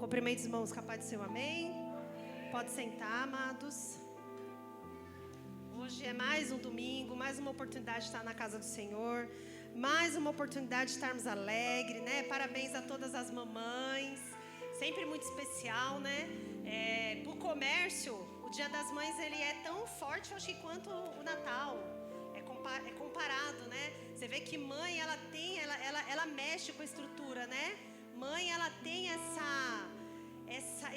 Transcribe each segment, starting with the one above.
Cumprimento os irmãos, capaz de ser um amém. Pode sentar, amados. Hoje é mais um domingo, mais uma oportunidade de estar na casa do Senhor, mais uma oportunidade de estarmos alegres, né? Parabéns a todas as mamães, sempre muito especial, né? Pro comércio, o Dia das Mães ele é tão forte, eu acho que quanto o Natal. É comparado, né? Você vê que mãe, ela mexe com a estrutura, né? Mãe, ela tem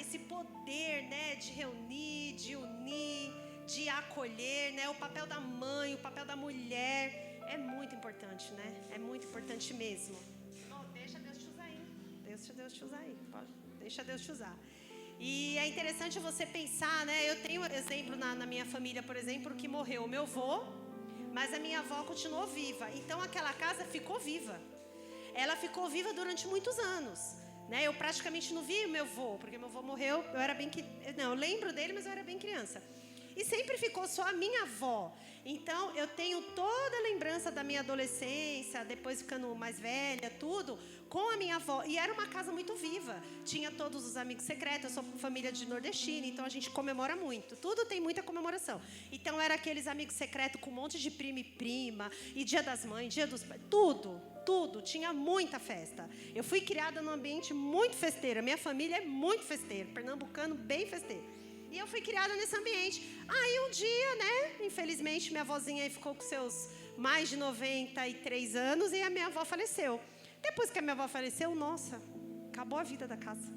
esse poder, né? De reunir, de unir, de acolher, né? O papel da mãe, o papel da mulher é muito importante, né? É muito importante mesmo. Oh, deixa Deus te usar aí. Deixa Deus te usar aí. Deixa Deus te usar. E é interessante você pensar, né? Eu tenho exemplo na minha família, por exemplo, que morreu o meu avô, mas a minha avó continuou viva. Então aquela casa ficou viva. Ela ficou viva durante muitos anos, né? Eu praticamente não vi meu avô, porque meu avô morreu, eu lembro dele, mas eu era bem criança. E sempre ficou só a minha avó. Então eu tenho toda a lembrança da minha adolescência, depois ficando mais velha, tudo, com a minha avó. E era uma casa muito viva. Tinha todos os amigos secretos, eu sou família de nordestina, então a gente comemora muito. Tudo tem muita comemoração. Então era aqueles amigos secretos com um monte de primo e prima, e Dia das Mães, Dia dos Pais, tudo, tinha muita festa. Eu fui criada num ambiente muito festeiro. Minha família é muito festeira, pernambucano bem festeiro. E eu fui criada nesse ambiente. Aí um dia, né, infelizmente, minha avózinha ficou com seus mais de 93 anos e a minha avó faleceu. Depois que a minha avó faleceu, nossa, acabou a vida da casa.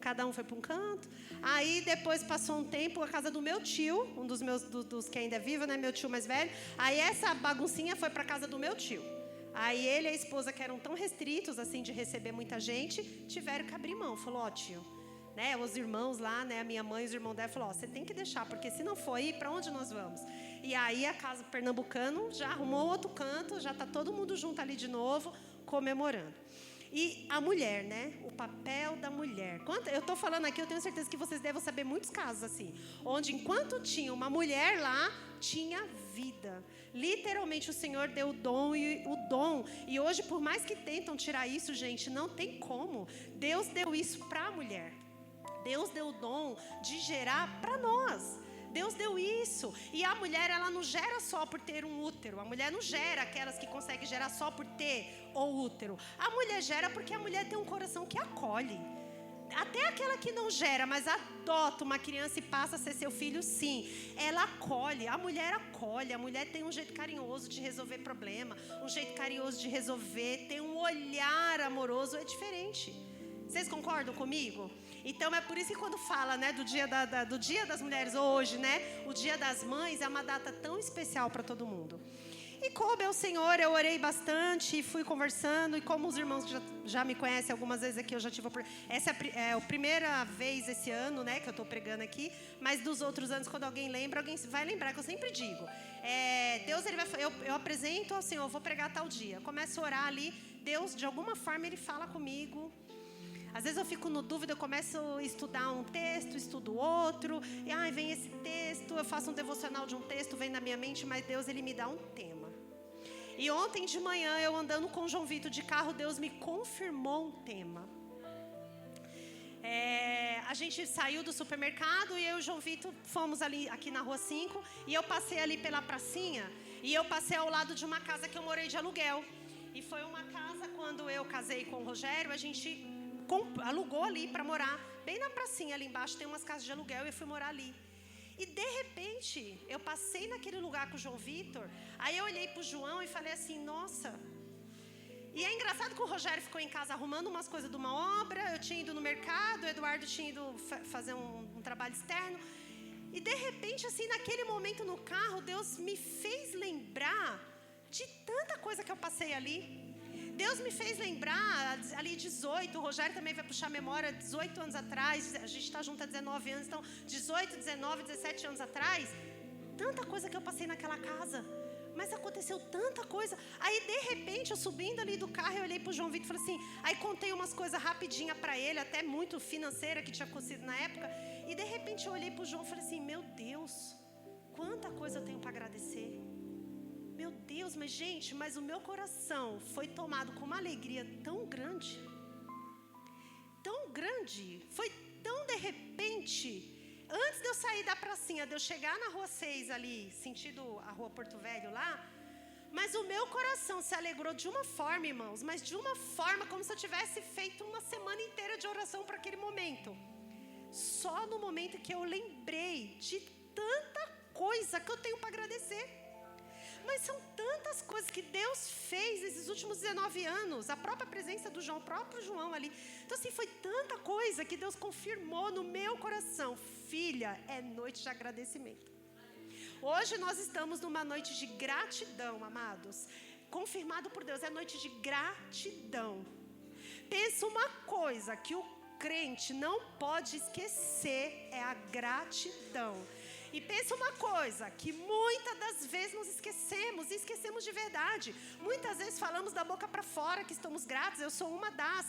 Cada um foi para um canto. Aí depois passou um tempo, a casa do meu tio, um dos meus, dos que ainda é vivo, né, meu tio mais velho. Aí essa baguncinha foi para a casa do meu tio. Aí ele e a esposa, que eram tão restritos assim de receber muita gente, tiveram que abrir mão. Falou, ó, tio, né, os irmãos lá, né, a minha mãe e os irmãos dela falou, ó, você tem que deixar, porque se não for ir, para onde nós vamos? E aí a casa pernambucano já arrumou outro canto, já está todo mundo junto ali de novo, comemorando. E a mulher, né? O papel da mulher. Eu estou falando aqui, eu tenho certeza que vocês devem saber muitos casos assim, onde enquanto tinha uma mulher lá, tinha vida. Literalmente o Senhor deu o dom. E hoje, por mais que tentam tirar isso, gente, não tem como. Deus deu isso para a mulher. Deus deu o dom de gerar para nós. Deus deu isso. E a mulher, ela não gera só por ter um útero. A mulher não gera aquelas que conseguem gerar só por ter o útero. A mulher gera porque a mulher tem um coração que acolhe. Até aquela que não gera, mas adota uma criança e passa a ser seu filho, sim. Ela acolhe, a mulher tem um jeito carinhoso de resolver problema, um jeito carinhoso de resolver, tem um olhar amoroso, é diferente. Vocês concordam comigo? Então é por isso que quando fala, né, do dia das mulheres hoje, né, o Dia das Mães é uma data tão especial para todo mundo. E coube ao Senhor, eu orei bastante e fui conversando. E como os irmãos já me conhecem algumas vezes aqui, eu já tive essa é a primeira vez esse ano, né, que eu estou pregando aqui. Mas dos outros anos, quando alguém lembra, alguém vai lembrar, que eu sempre digo. Deus, eu apresento ao Senhor, eu vou pregar tal dia. Começo a orar ali, Deus, de alguma forma, Ele fala comigo. Às vezes eu fico no dúvida, eu começo a estudar um texto, estudo outro, e vem esse texto, eu faço um devocional de um texto, vem na minha mente, mas Deus, Ele me dá um tema. E ontem de manhã, eu andando com o João Vitor de carro, Deus me confirmou um tema. A gente saiu do supermercado e eu e o João Vitor fomos ali, aqui na Rua 5, e eu passei ali pela pracinha, e eu passei ao lado de uma casa que eu morei de aluguel. E foi uma casa, quando eu casei com o Rogério, a gente alugou ali para morar, bem na pracinha ali embaixo tem umas casas de aluguel e eu fui morar ali. E de repente, eu passei naquele lugar com o João Vitor, aí eu olhei para o João e falei assim, nossa. E é engraçado que o Rogério ficou em casa arrumando umas coisas de uma obra, eu tinha ido no mercado, o Eduardo tinha ido fazer um trabalho externo. E de repente, assim, naquele momento no carro, Deus me fez lembrar de tanta coisa que eu passei ali. Deus me fez lembrar, ali 18, o Rogério também vai puxar a memória, 18 anos atrás, a gente está junto há 19 anos, então 18, 19, 17 anos atrás, tanta coisa que eu passei naquela casa, mas aconteceu tanta coisa. Aí de repente, eu subindo ali do carro, eu olhei para o João Vitor e falei assim, aí contei umas coisas rapidinha para ele, até muito financeira que tinha acontecido na época, e de repente eu olhei para o João e falei assim, meu Deus, quanta coisa eu tenho para agradecer. Meu Deus, mas o meu coração foi tomado com uma alegria tão grande, grande, foi tão de repente. Antes de eu sair da pracinha, de eu chegar na Rua 6 ali, sentido a Rua Porto Velho lá, mas o meu coração se alegrou de uma forma, irmãos, mas de uma forma como se eu tivesse feito uma semana inteira de oração para aquele momento. Só no momento que eu lembrei de tanta coisa que eu tenho para agradecer. Mas são tantas coisas que Deus fez nesses últimos 19 anos. A própria presença do João, o próprio João ali. Então assim, foi tanta coisa que Deus confirmou no meu coração. Filha, é noite de agradecimento. Hoje nós estamos numa noite de gratidão, amados. Confirmado por Deus, é noite de gratidão. Pensa uma coisa que o crente não pode esquecer, é a gratidão. E pensa uma coisa, que muitas das vezes nos esquecemos, e esquecemos de verdade. Muitas vezes falamos da boca para fora que estamos gratos, eu sou uma das.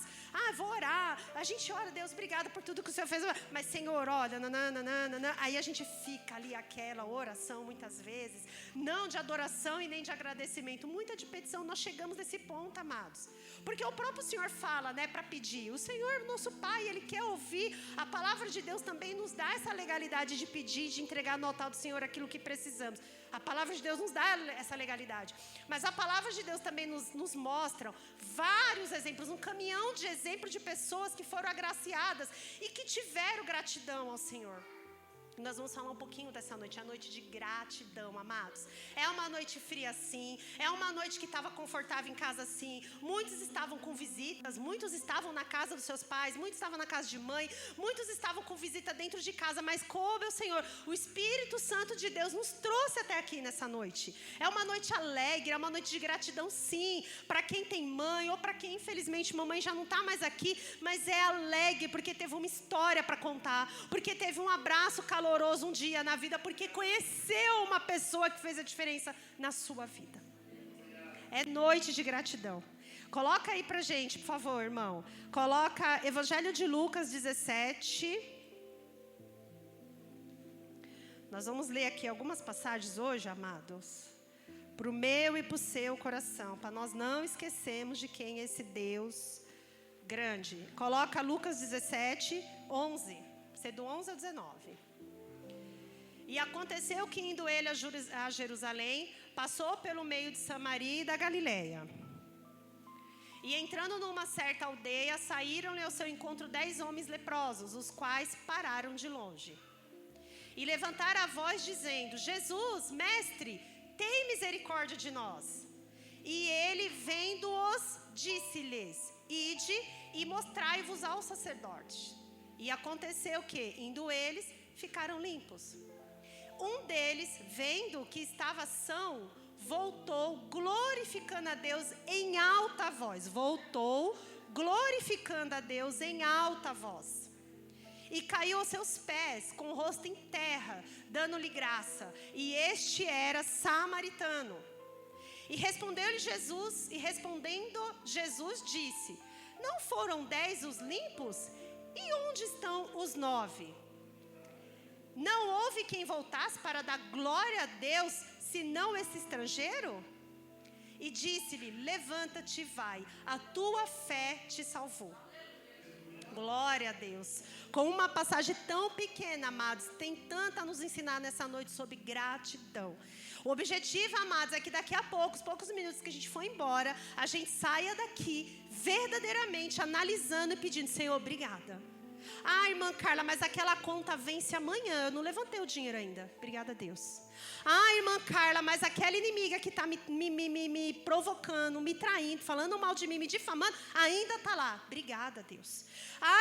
Vou orar, a gente ora, Deus, obrigado por tudo que o Senhor fez. Mas Senhor, olha, nananana. Aí a gente fica ali aquela oração muitas vezes, não de adoração e nem de agradecimento, muita de petição. Nós chegamos nesse ponto, amados. Porque o próprio Senhor fala, né, para pedir. O Senhor, nosso Pai, Ele quer ouvir. A palavra de Deus também nos dá essa legalidade de pedir, de entregar no altar do Senhor aquilo que precisamos. A palavra de Deus nos dá essa legalidade. Mas a palavra de Deus também nos mostra vários exemplos, um caminhão de exemplos de pessoas que foram agraciadas e que tiveram gratidão ao Senhor. Nós vamos falar um pouquinho dessa noite, a noite de gratidão, amados. É uma noite fria sim, é uma noite que estava confortável em casa sim. Muitos estavam com visitas, muitos estavam na casa dos seus pais, muitos estavam na casa de mãe, muitos estavam com visita dentro de casa, mas como o Senhor, o Espírito Santo de Deus nos trouxe até aqui nessa noite. É uma noite alegre, é uma noite de gratidão sim, para quem tem mãe ou para quem infelizmente mamãe já não está mais aqui, mas é alegre porque teve uma história para contar, porque teve um abraço caloroso um dia na vida, porque conheceu uma pessoa que fez a diferença na sua vida. É noite de gratidão. Coloca aí pra gente, por favor, irmão. Coloca Evangelho de Lucas 17. Nós vamos ler aqui algumas passagens hoje, amados, pro meu e pro seu coração, para nós não esquecermos de quem é esse Deus grande. Coloca Lucas 17, 11. Ser do 11 ao 19. E aconteceu que, indo ele a Jerusalém, passou pelo meio de Samaria e da Galileia. E entrando numa certa aldeia, saíram-lhe ao seu encontro 10 homens leprosos, os quais pararam de longe. E levantaram a voz, dizendo: Jesus, mestre, tem misericórdia de nós. E ele, vendo-os, disse-lhes: Ide e mostrai-vos aos sacerdotes. E aconteceu que, indo eles, ficaram limpos. Um deles, vendo que estava são, voltou glorificando a Deus em alta voz. Voltou glorificando a Deus em alta voz. E caiu aos seus pés, com o rosto em terra, dando-lhe graça. E este era samaritano. E respondeu-lhe Jesus, e respondendo Jesus disse: Não foram 10 os limpos? E onde estão os 9? Não houve quem voltasse para dar glória a Deus, senão esse estrangeiro? E disse-lhe: Levanta-te e vai, a tua fé te salvou. Glória a Deus. Com uma passagem tão pequena, amados, tem tanto a nos ensinar nessa noite sobre gratidão. O objetivo, amados, é que daqui a poucos minutos que a gente for embora, a gente saia daqui verdadeiramente analisando e pedindo: Senhor, obrigada. Irmã Carla, mas aquela conta vence amanhã, eu não levantei o dinheiro ainda. Obrigada a Deus. Irmã Carla, mas aquela inimiga que está me provocando, me traindo, falando mal de mim, me difamando, ainda está lá. Obrigada a Deus.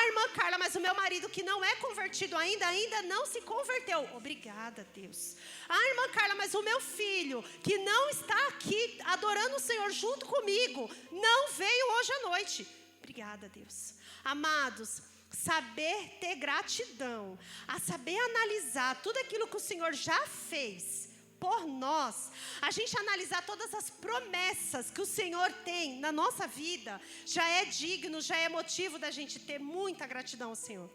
Irmã Carla, mas o meu marido que não é convertido ainda não se converteu. Obrigada a Deus. Irmã Carla, mas o meu filho que não está aqui adorando o Senhor junto comigo, não veio hoje à noite. Obrigada a Deus. Amados, saber ter gratidão, a saber analisar tudo aquilo que o Senhor já fez por nós, a gente analisar todas as promessas que o Senhor tem na nossa vida, já é digno, já é motivo da gente ter muita gratidão ao Senhor.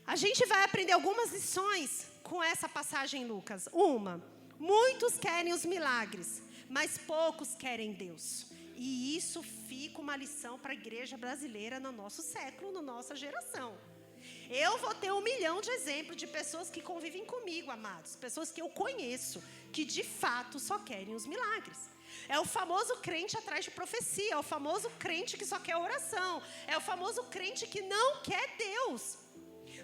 A gente vai aprender algumas lições com essa passagem em Lucas. Uma, muitos querem os milagres, mas poucos querem Deus. E isso fica uma lição para a igreja brasileira no nosso século, na nossa geração. Eu vou ter 1 milhão de exemplos de pessoas que convivem comigo, amados. Pessoas que eu conheço, que de fato só querem os milagres. É o famoso crente atrás de profecia. É o famoso crente que só quer oração. É o famoso crente que não quer Deus.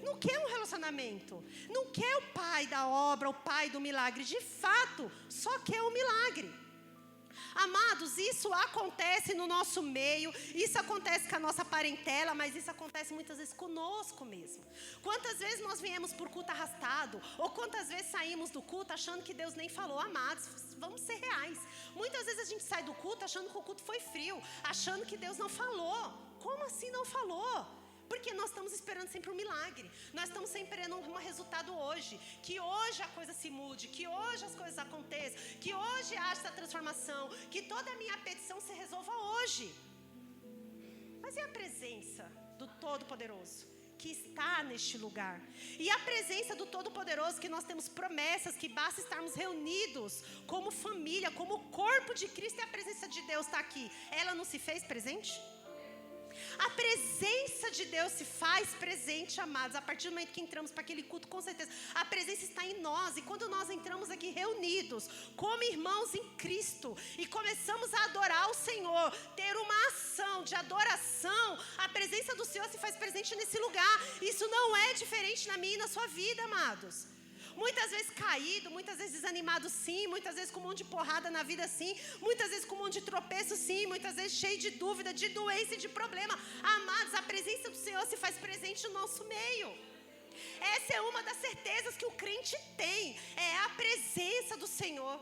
Não quer um relacionamento. Não quer o pai da obra, o pai do milagre. De fato, só quer o milagre. Amados, isso acontece no nosso meio, isso acontece com a nossa parentela, mas isso acontece muitas vezes conosco mesmo. Quantas vezes nós viemos por culto arrastado, ou quantas vezes saímos do culto achando que Deus nem falou. Amados, vamos ser reais. Muitas vezes a gente sai do culto achando que o culto foi frio, achando que Deus não falou. Como assim não falou? Porque nós estamos esperando sempre um milagre. Nós estamos sempre esperando um resultado hoje. Que hoje a coisa se mude. Que hoje as coisas aconteçam. Que hoje haja essa transformação. Que toda a minha petição se resolva hoje. Mas e a presença do Todo-Poderoso que está neste lugar? E a presença do Todo-Poderoso, que nós temos promessas, que basta estarmos reunidos como família, como corpo de Cristo, e a presença de Deus está aqui. Ela não se fez presente? A presença de Deus se faz presente, amados, a partir do momento que entramos para aquele culto, com certeza. A presença está em nós, e quando nós entramos aqui reunidos, como irmãos em Cristo, e começamos a adorar o Senhor, ter uma ação de adoração, a presença do Senhor se faz presente nesse lugar. Isso não é diferente na minha e na sua vida, amados. Muitas vezes caído, muitas vezes desanimado sim, muitas vezes com um monte de porrada na vida sim, muitas vezes com um monte de tropeço sim, muitas vezes cheio de dúvida, de doença e de problema. Amados, a presença do Senhor se faz presente no nosso meio. Essa é uma das certezas que o crente tem. É a presença do Senhor.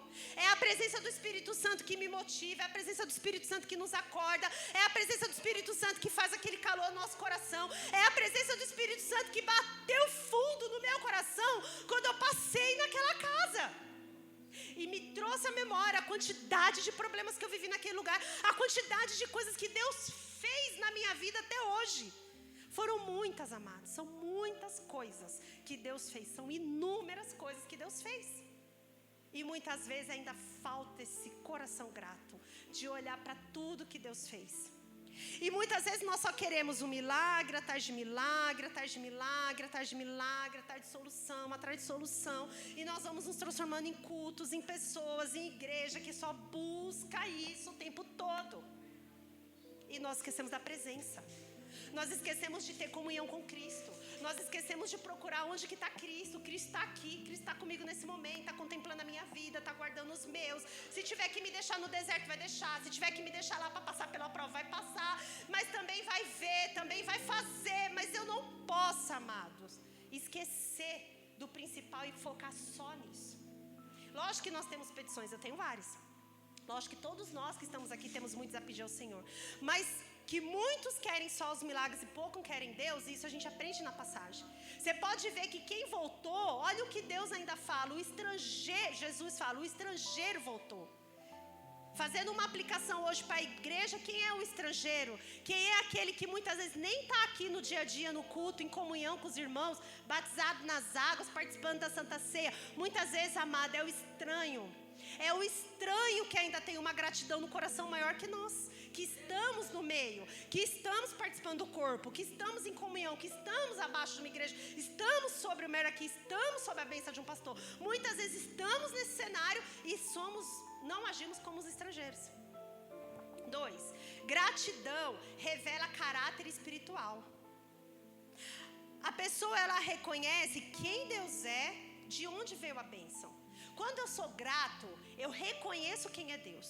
É a presença do Espírito Santo que me motiva. É a presença do Espírito Santo que nos acorda. É a presença do Espírito Santo que faz aquele calor no nosso coração. É a presença do Espírito Santo que bateu fundo no meu coração quando eu passei naquela casa. E me trouxe à memória a quantidade de problemas que eu vivi naquele lugar. A quantidade de coisas que Deus fez na minha vida até hoje. Foram muitas, amados, são muitas coisas que Deus fez, são inúmeras coisas que Deus fez. E muitas vezes ainda falta esse coração grato, de olhar para tudo que Deus fez. E muitas vezes nós só queremos um milagre, atrás de milagre, atrás de milagre, atrás de milagre, atrás de solução, atrás de solução. E nós vamos nos transformando em cultos, em pessoas, em igreja que só busca isso o tempo todo. E nós esquecemos da presença. Nós esquecemos de ter comunhão com Cristo. Nós esquecemos de procurar onde que está Cristo. Cristo está aqui, Cristo está comigo nesse momento, está contemplando a minha vida, está guardando os meus. Se tiver que me deixar no deserto, vai deixar. Se tiver que me deixar lá para passar pela prova, vai passar. Mas também vai ver, também vai fazer. Mas eu não posso, amados, esquecer do principal e focar só nisso. Lógico que nós temos petições, eu tenho várias. Lógico que todos nós que estamos aqui temos muitos a pedir ao Senhor. Mas que muitos querem só os milagres e poucos querem Deus, isso a gente aprende na passagem. Você pode ver que quem voltou, olha o que Deus ainda fala, o estrangeiro, Jesus fala, o estrangeiro voltou. Fazendo uma aplicação hoje para a igreja, quem é o estrangeiro? Quem é aquele que muitas vezes nem está aqui no dia a dia, no culto, em comunhão com os irmãos, batizado nas águas, participando da Santa Ceia? Muitas vezes, amado, é o estranho. É o estranho que ainda tem uma gratidão no coração maior que nós, que estamos no meio, que estamos participando do corpo, que estamos em comunhão, que estamos abaixo de uma igreja, estamos sobre o mero aqui, estamos sob a bênção de um pastor. Muitas vezes estamos nesse cenário e não agimos como os estrangeiros. 2. Gratidão revela caráter espiritual. A pessoa, ela reconhece quem Deus é, de onde veio a bênção. Quando eu sou grato, eu reconheço quem é Deus.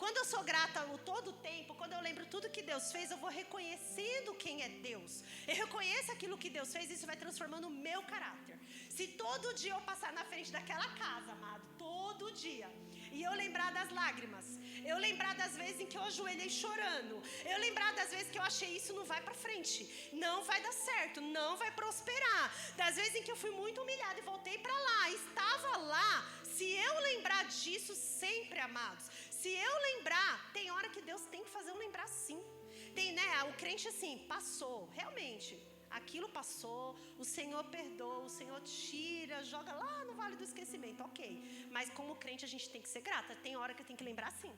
Quando eu sou grata o todo o tempo, quando eu lembro tudo que Deus fez, eu vou reconhecendo quem é Deus. Eu reconheço aquilo que Deus fez, isso vai transformando o meu caráter. Se todo dia eu passar na frente daquela casa, amado, todo dia, e eu lembrar das lágrimas, eu lembrar das vezes em que eu ajoelhei chorando, eu lembrar das vezes que eu achei isso não vai pra frente, não vai dar certo, não vai prosperar, das vezes em que eu fui muito humilhada e voltei pra lá, estava lá, se eu lembrar disso sempre, amados, se eu lembrar, tem hora que Deus tem que fazer eu lembrar sim. Tem, né, o crente assim, passou, realmente, aquilo passou, o Senhor perdoa, o Senhor tira, joga lá no vale do esquecimento, ok. Mas como crente a gente tem que ser grata, tem hora que eu tenho que lembrar sim.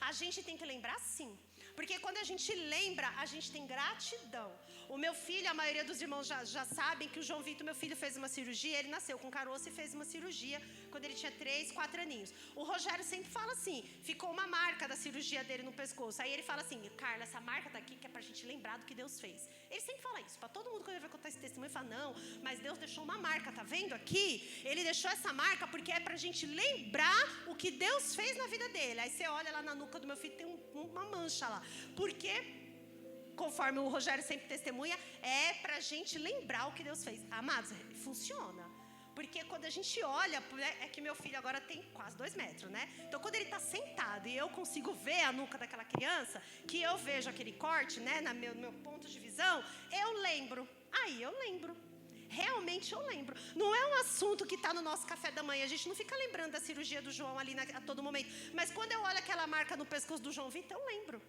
A gente tem que lembrar sim. Porque quando a gente lembra, a gente tem gratidão. O meu filho, a maioria dos irmãos já sabem que o João Vitor, meu filho, fez uma cirurgia. Ele nasceu com caroço e fez uma cirurgia quando ele tinha 3, 4 aninhos. O Rogério sempre fala assim, ficou uma marca da cirurgia dele no pescoço. Aí ele fala assim, Carla, essa marca tá aqui que é pra gente lembrar do que Deus fez. Ele sempre fala isso, pra todo mundo quando ele vai contar esse testemunho, ele fala, não, mas Deus deixou uma marca, tá vendo aqui? Ele deixou essa marca porque é pra gente lembrar o que Deus fez na vida dele. Aí você olha lá na nuca do meu filho, tem uma mancha lá. Porque, conforme o Rogério sempre testemunha, é pra gente lembrar o que Deus fez. Amados, funciona. Porque quando a gente olha, é que meu filho agora tem quase 2 metros, né? Então quando ele tá sentado e eu consigo ver a nuca daquela criança, que eu vejo aquele corte, né, no meu ponto de visão, eu lembro. Aí eu lembro. Realmente eu lembro. Não é um assunto que está no nosso café da manhã. A gente não fica lembrando da cirurgia do João ali a todo momento. Mas quando eu olho aquela marca no pescoço do João Vitor, eu lembro.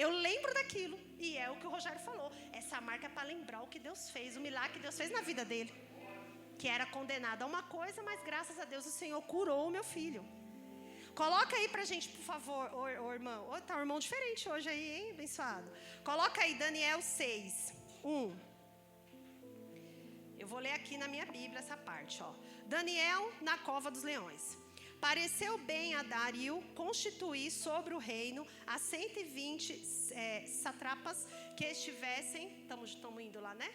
Eu lembro daquilo. E é o que o Rogério falou. Essa marca é para lembrar o que Deus fez, o milagre que Deus fez na vida dele. Que era condenado a uma coisa, mas graças a Deus o Senhor curou o meu filho. Coloca aí pra gente, por favor, ô irmão. Tá um irmão diferente hoje aí, hein, abençoado. Coloca aí Daniel 6, 1. Eu vou ler aqui na minha Bíblia essa parte, ó. Daniel na cova dos leões. Pareceu bem a Dario constituir sobre o reino as 120 satrapas que estivessem, estamos indo lá, né?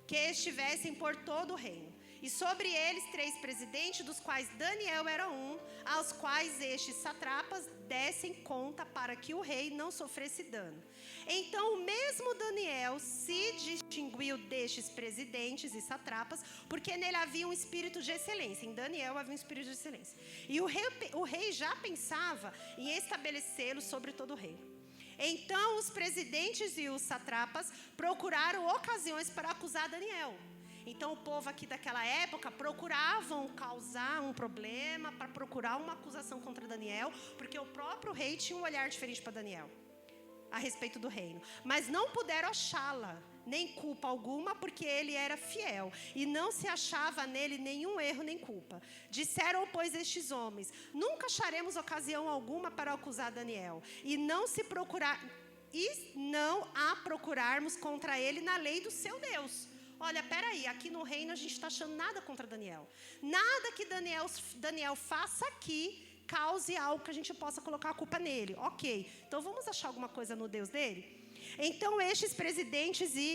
Que estivessem por todo o reino. E sobre eles 3 presidentes, dos quais Daniel era um, aos quais estes satrapas dessem conta para que o rei não sofresse dano. Então o mesmo Daniel se distinguiu destes presidentes e satrapas, porque nele havia um espírito de excelência. Em Daniel havia um espírito de excelência. E o rei já pensava em estabelecê-lo sobre todo o reino. Então os presidentes e os satrapas procuraram ocasiões para acusar Daniel. Então o povo aqui daquela época procuravam causar um problema, para procurar uma acusação contra Daniel, porque o próprio rei tinha um olhar diferente para Daniel a respeito do reino. Mas não puderam achá-la, nem culpa alguma, porque ele era fiel, e não se achava nele nenhum erro nem culpa. Disseram, pois, estes homens, nunca acharemos ocasião alguma para acusar Daniel, e não a procurarmos contra ele na lei do seu Deus. Olha, peraí, aqui no reino a gente está achando nada contra Daniel. Nada que Daniel faça aqui cause algo que a gente possa colocar a culpa nele. Ok, então vamos achar alguma coisa no Deus dele? Então estes presidentes e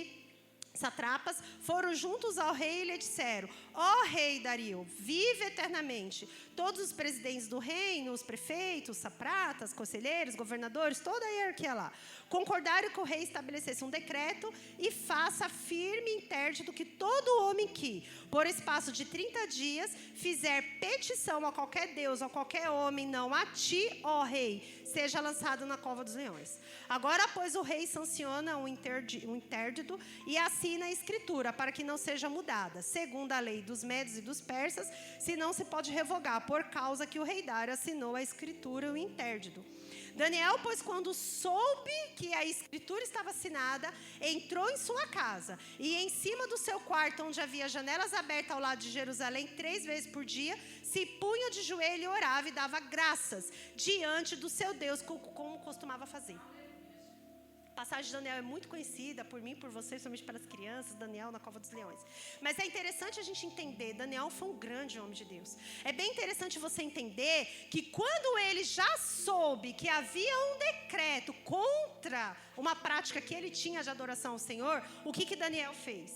satrapas foram juntos ao rei e lhe disseram, ó rei Dario, vive eternamente. Todos os presidentes do reino, os prefeitos, sapratas, conselheiros, governadores, toda a hierarquia lá, concordaram que o rei estabelecesse um decreto e faça firme interdito que todo homem que, por espaço de 30 dias, fizer petição a qualquer deus, a qualquer homem, não a ti, ó rei, seja lançado na cova dos leões. Agora, pois, o rei sanciona um interdito e assina a escritura para que não seja mudada, segundo a lei dos medos e dos persas, se não se pode revogar, por causa que o rei Dário assinou a escritura e o interdito. Daniel, pois, quando soube que a escritura estava assinada, entrou em sua casa e em cima do seu quarto, onde havia janelas abertas ao lado de Jerusalém 3 vezes por dia, se punha de joelho e orava e dava graças diante do seu Deus, como costumava fazer. A passagem de Daniel é muito conhecida por mim, por vocês, somente pelas crianças, Daniel na cova dos leões. Mas é interessante a gente entender, Daniel foi um grande homem de Deus. É bem interessante você entender que quando ele já soube que havia um decreto contra uma prática que ele tinha de adoração ao Senhor, o que Daniel fez?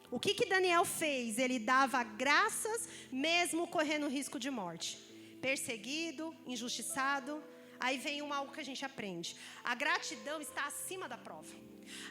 O que Daniel fez? Ele dava graças mesmo correndo risco de morte. Perseguido, injustiçado. Aí vem algo que a gente aprende. A gratidão está acima da prova.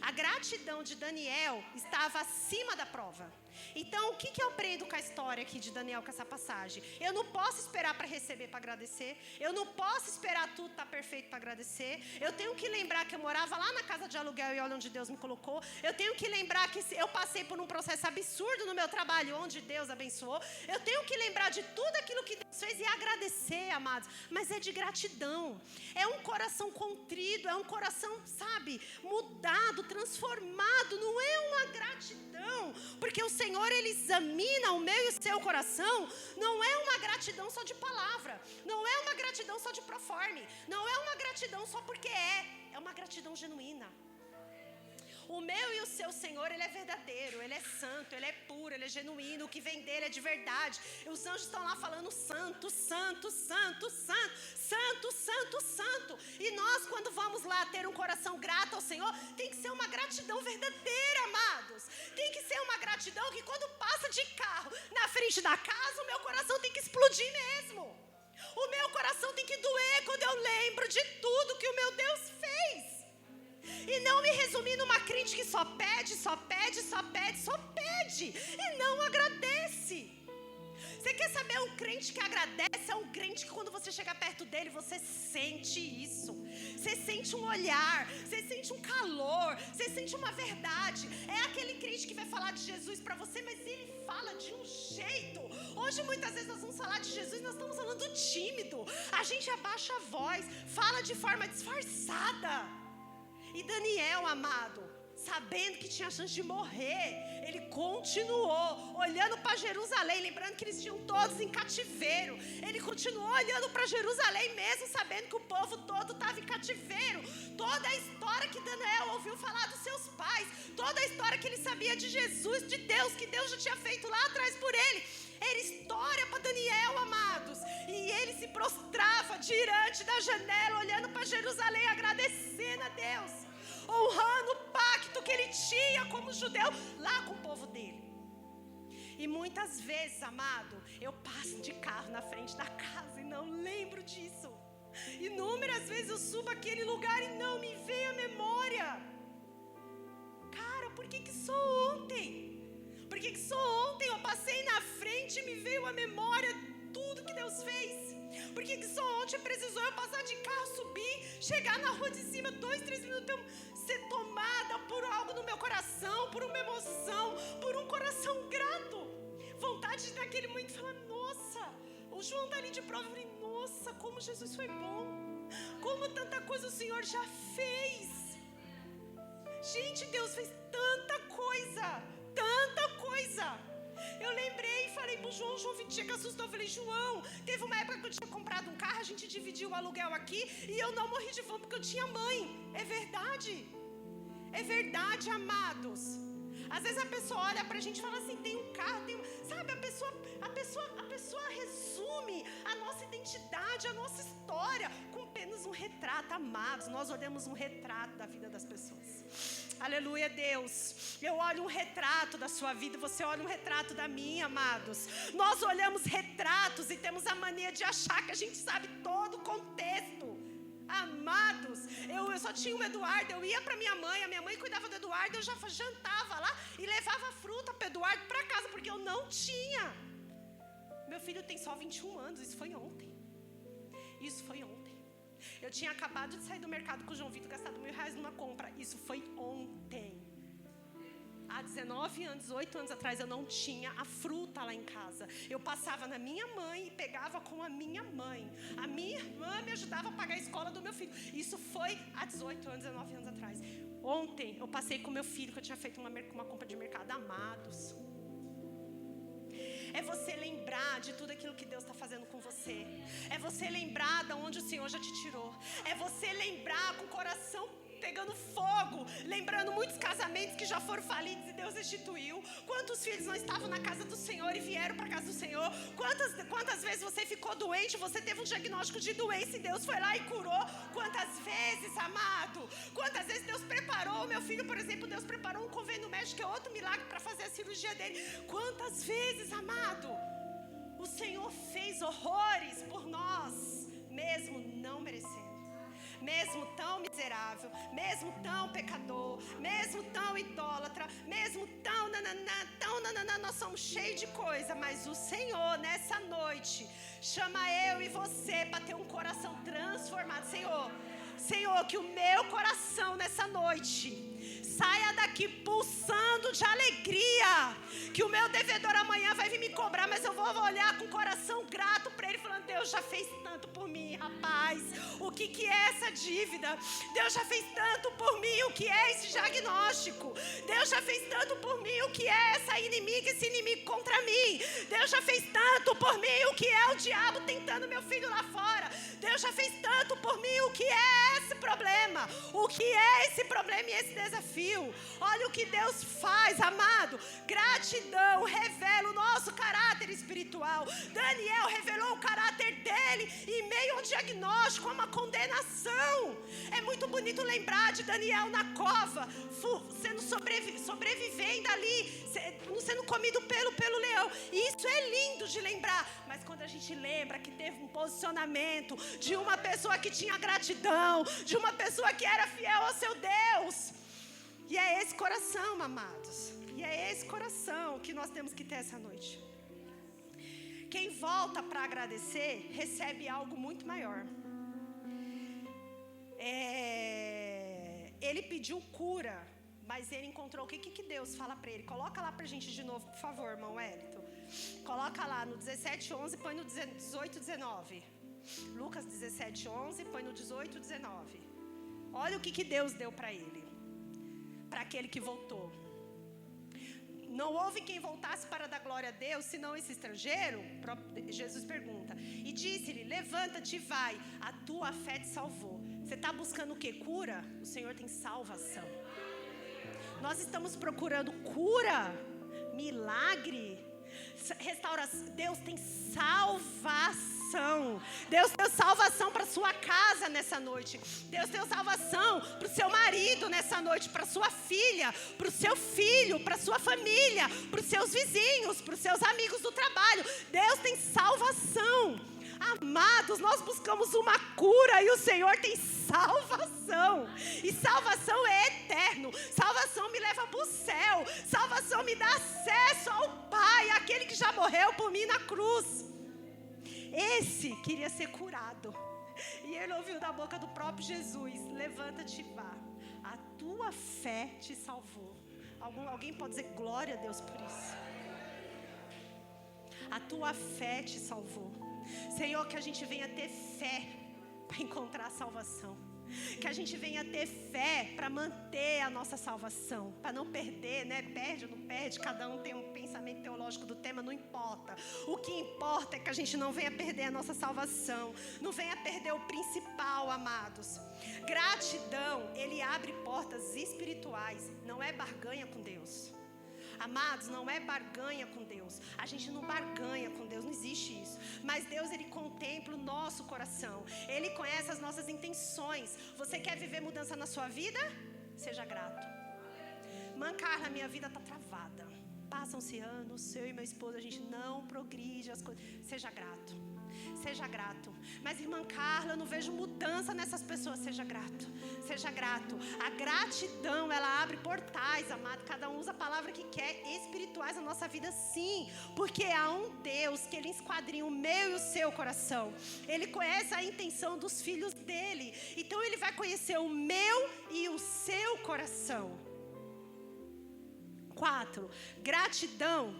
A gratidão de Daniel estava acima da prova. Então, o que eu aprendo com a história aqui de Daniel, com essa passagem? Eu não posso esperar para receber, para agradecer. Eu não posso esperar tudo estar perfeito para agradecer. Eu tenho que lembrar que eu morava lá na casa de aluguel e olha onde Deus me colocou. Eu tenho que lembrar que eu passei por um processo absurdo no meu trabalho, onde Deus abençoou. Eu tenho que lembrar de tudo aquilo que Deus fez e agradecer, amados. Mas é de gratidão. É um coração contrido, é um coração, sabe, mudado, transformado. Não é uma gratidão, porque o Senhor Senhor, Ele examina o meu e o seu coração, não é uma gratidão só de palavra, não é uma gratidão só de proforme, não é uma gratidão só porque é uma gratidão genuína. O meu e o seu Senhor, Ele é verdadeiro, Ele é santo, Ele é puro, Ele é genuíno, o que vem dEle é de verdade. E os anjos estão lá falando santo, santo, santo, santo, santo, santo, santo. E nós, quando vamos lá ter um coração grato ao Senhor, tem que ser uma gratidão verdadeira, amados. Tem que ser uma gratidão que quando passa de carro na frente da casa, o meu coração tem que explodir mesmo. O meu coração tem que doer quando eu lembro de tudo que o meu Deus fez. E não me resumir numa crente que só pede, só pede, só pede, só pede e não agradece. Você quer saber um crente que agradece? É um crente que quando você chega perto dele, você sente isso. Você sente um olhar, você sente um calor, você sente uma verdade. É aquele crente que vai falar de Jesus para você, mas ele fala de um jeito. Hoje muitas vezes nós vamos falar de Jesus, nós estamos falando tímido. A gente abaixa a voz, fala de forma disfarçada. E Daniel, amado, sabendo que tinha chance de morrer, ele continuou olhando para Jerusalém, lembrando que eles tinham todos em cativeiro. Ele continuou olhando para Jerusalém, mesmo sabendo que o povo todo estava em cativeiro. Toda a história que Daniel ouviu falar dos seus pais, toda a história que ele sabia de Jesus, de Deus, que Deus já tinha feito lá atrás por ele, era história para Daniel, amados. E ele se prostrava diante da janela, olhando para Jerusalém, agradecendo a Deus, honrando o pacto que ele tinha como judeu lá com o povo dele. E muitas vezes, amado, eu passo de carro na frente da casa e não lembro disso. Inúmeras vezes eu subo aquele lugar e não me vem a memória. Cara, por que só ontem? Por que só ontem eu passei na frente e me veio a memória tudo que Deus fez? Por que só ontem precisou eu passar de carro, subir, chegar na rua de cima, 2, 3 minutos, ser tomada por algo no meu coração, por uma emoção, por um coração grato? Vontade de naquele momento falar, nossa, o João está ali de prova, eu falei, nossa, como Jesus foi bom, como tanta coisa o Senhor já fez. Gente, Deus fez tanta coisa, tanta coisa. Eu lembrei e falei pro João, chega assustou, eu falei, João, teve uma época que eu tinha comprado um carro, a gente dividiu o aluguel aqui e eu não morri de fome porque eu tinha mãe. É verdade, amados. Às vezes a pessoa olha pra gente e fala assim, tem um carro, sabe, a pessoa resume a nossa identidade, a nossa história com apenas um retrato, amados. Nós olhamos um retrato da vida das pessoas. Aleluia, Deus. Eu olho um retrato da sua vida, você olha um retrato da minha, amados. Nós olhamos retratos e temos a mania de achar que a gente sabe todo o contexto. Amados, eu só tinha o Eduardo, eu ia para minha mãe, a minha mãe cuidava do Eduardo, eu já jantava lá e levava fruta para o Eduardo para casa, porque eu não tinha. Meu filho tem só 21 anos, isso foi ontem. Eu tinha acabado de sair do mercado com o João Vitor, gastado R$1.000 numa compra, isso foi ontem. Há 19 anos, 8 anos atrás, eu não tinha a fruta lá em casa. Eu passava na minha mãe e pegava com a minha mãe. A minha irmã me ajudava a pagar a escola do meu filho. Isso foi há 18 anos, 19 anos atrás. Ontem, eu passei com meu filho, que eu tinha feito uma compra de mercado. Amados, é você lembrar de tudo aquilo que Deus está fazendo com você. É você lembrar de onde o Senhor já te tirou. É você lembrar com o coração pegando fogo, lembrando muitos casamentos que já foram falidos e Deus restituiu. Quantos filhos não estavam na casa do Senhor e vieram para a casa do Senhor? Quantas vezes você ficou doente, você teve um diagnóstico de doença e Deus foi lá e curou? Quantas vezes, amado? Quantas vezes Deus preparou, meu filho, por exemplo, Deus preparou um convênio médico, que é outro milagre, para fazer a cirurgia dele. Quantas vezes, amado, o Senhor fez horrores por nós, mesmo não merecendo. Mesmo tão miserável, mesmo tão pecador, mesmo tão idólatra, mesmo tão nananã, nós somos cheios de coisa, mas o Senhor nessa noite chama eu e você para ter um coração transformado. Senhor, Senhor, que o meu coração nessa noite saia daqui pulsando de alegria, que o meu devedor amanhã vai vir me cobrar, mas eu vou olhar com o coração grato para ele, falando: Deus já fez tanto por mim, rapaz, o que é essa dívida? Deus já fez tanto por mim, o que é esse diagnóstico? Deus já fez tanto por mim, o que é essa inimiga, esse inimigo contra mim? Deus já fez tanto por mim, o que é o diabo tentando meu filho lá fora? Deus já fez tanto por mim, o que é esse problema? O que é esse problema e esse desafio? Olha o que Deus faz, amado. Gratidão revela o nosso caráter espiritual. Daniel revelou o caráter dele em meio a um diagnóstico, a uma condenação. É muito bonito lembrar de Daniel na cova, sendo sobrevivendo ali, sendo comido pelo leão. Isso é lindo de lembrar. Mas quando a gente lembra que teve um posicionamento de uma pessoa que tinha gratidão, de uma pessoa que era fiel ao seu Deus. E é esse coração, amados. E é esse coração que nós temos que ter essa noite. Quem volta para agradecer, recebe algo muito maior. Ele pediu cura, mas ele encontrou o que Deus fala para ele. Coloca lá para a gente de novo, por favor, irmão Wellington. Coloca lá no 17:11, põe no 18:19. Lucas 17:11, põe no 18:19. Olha o que Deus deu para ele. Para aquele que voltou. Não houve quem voltasse para dar glória a Deus, senão esse estrangeiro. Jesus pergunta. E disse-lhe: levanta-te e vai, a tua fé te salvou. Você está buscando o que? Cura? O Senhor tem salvação. Nós estamos procurando cura, milagre, restauração. Deus tem salvação. Deus deu salvação para sua casa nessa noite. Deus deu salvação para o seu marido nessa noite, para sua filha, para o seu filho, para sua família, para os seus vizinhos, para os seus amigos do trabalho. Deus tem salvação. Amados, nós buscamos uma cura e o Senhor tem salvação. E salvação é eterno. Salvação me leva para o céu. Salvação me dá acesso ao Pai, aquele que já morreu por mim na cruz. Esse queria ser curado. E ele ouviu da boca do próprio Jesus: levanta-te e vá, a tua fé te salvou. Alguém pode dizer glória a Deus por isso? A tua fé te salvou. Senhor, que a gente venha ter fé para encontrar a salvação. Que a gente venha ter fé para manter a nossa salvação, para não perder, né? Perde ou não perde, cada um tem um pensamento teológico do tema, não importa. O que importa é que a gente não venha perder a nossa salvação, não venha perder o principal, amados. Gratidão, ele abre portas espirituais, não é barganha com Deus. Amados, não é barganha com Deus. A gente não barganha com Deus, não existe isso. Mas Deus, ele contempla o nosso coração. Ele conhece as nossas intenções. Você quer viver mudança na sua vida? Seja grato. Mãe Carla, minha vida está travada. Passam-se anos, eu e meu esposo, a gente não progride as coisas. Seja grato. Seja grato. Mas irmã Carla, eu não vejo mudança nessas pessoas. Seja grato. Seja grato. A gratidão, ela abre portais, amado. Cada um usa a palavra que quer, espirituais na nossa vida, sim. Porque há um Deus que ele esquadrinha o meu e o seu coração. Ele conhece a intenção dos filhos dele. Então ele vai conhecer o meu e o seu coração. 4. Gratidão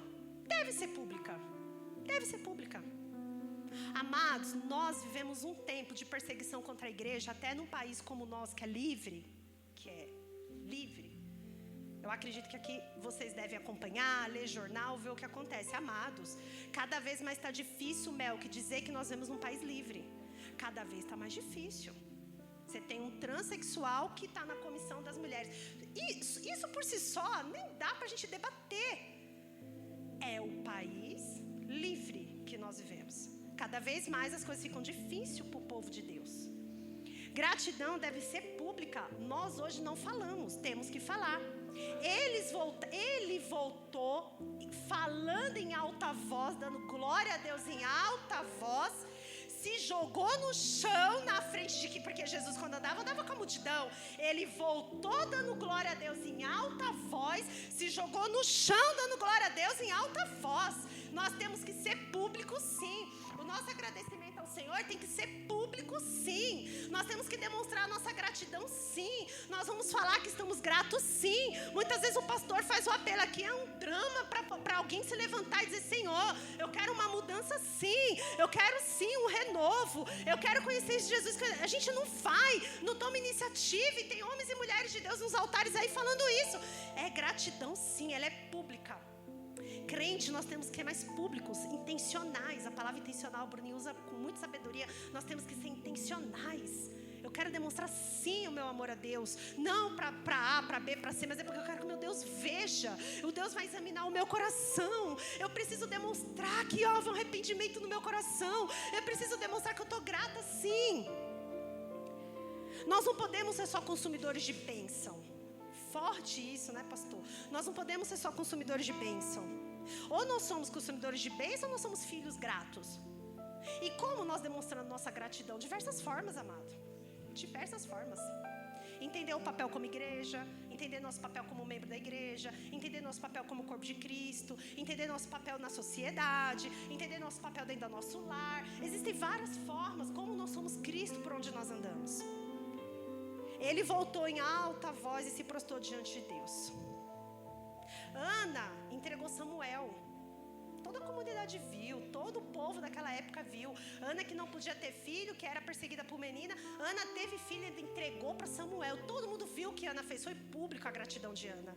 deve ser pública. Deve ser pública. Amados, nós vivemos um tempo de perseguição contra a igreja, até num país como o nosso, que é livre. Eu acredito que aqui vocês devem acompanhar, ler jornal, ver o que acontece. Amados, cada vez mais está difícil, Mel, que dizer que nós vivemos num país livre. Cada vez está mais difícil. Você tem um transexual que está na comissão das mulheres. Isso por si só nem dá para a gente debater. É o país livre que nós vivemos. Cada vez mais as coisas ficam difíceis para o povo de Deus. Gratidão deve ser pública. Nós hoje não falamos, temos que falar. Ele voltou falando em alta voz, dando glória a Deus em alta voz. Se jogou no chão na frente de que, porque Jesus quando andava com a multidão. Ele voltou dando glória a Deus em alta voz, se jogou no chão dando glória a Deus em alta voz. Nós temos que ser públicos, sim. O nosso agradecimento ao Senhor tem que ser público, sim. Nós temos que demonstrar a nossa gratidão, sim. Nós vamos falar que estamos gratos, sim. Muitas vezes o pastor faz o apelo aqui, é um drama para alguém se levantar e dizer: Senhor, eu quero uma mudança, sim. Eu quero, sim, um renovo. Eu quero conhecer esse Jesus. A gente não faz, não toma iniciativa. E tem homens e mulheres de Deus nos altares aí falando isso. É gratidão, sim, ela é pública. Crente, nós temos que ser mais públicos, intencionais. A palavra intencional, o Bruninho usa com muita sabedoria. Nós temos que ser intencionais. Eu quero demonstrar, sim, o meu amor a Deus. Não para A, para B, para C, mas é porque eu quero que o meu Deus veja. O Deus vai examinar o meu coração. Eu preciso demonstrar que houve um arrependimento no meu coração. Eu preciso demonstrar que eu estou grata, sim. Nós não podemos ser só consumidores de bênção. Forte isso, né, pastor? Nós não podemos ser só consumidores de bênção. Ou nós somos consumidores de bênção, ou nós somos filhos gratos. E como nós demonstramos nossa gratidão? Diversas formas, amado. Diversas formas. Entender o papel como igreja, entender nosso papel como membro da igreja, entender nosso papel como corpo de Cristo, entender nosso papel na sociedade, entender nosso papel dentro do nosso lar. Existem várias formas como nós somos Cristo por onde nós andamos. Ele voltou em alta voz e se prostrou diante de Deus. Ana entregou Samuel. Toda a comunidade viu, todo o povo daquela época viu. Ana, que não podia ter filho, que era perseguida por menina, Ana teve filho e entregou para Samuel. Todo mundo viu o que Ana fez, foi público a gratidão de Ana.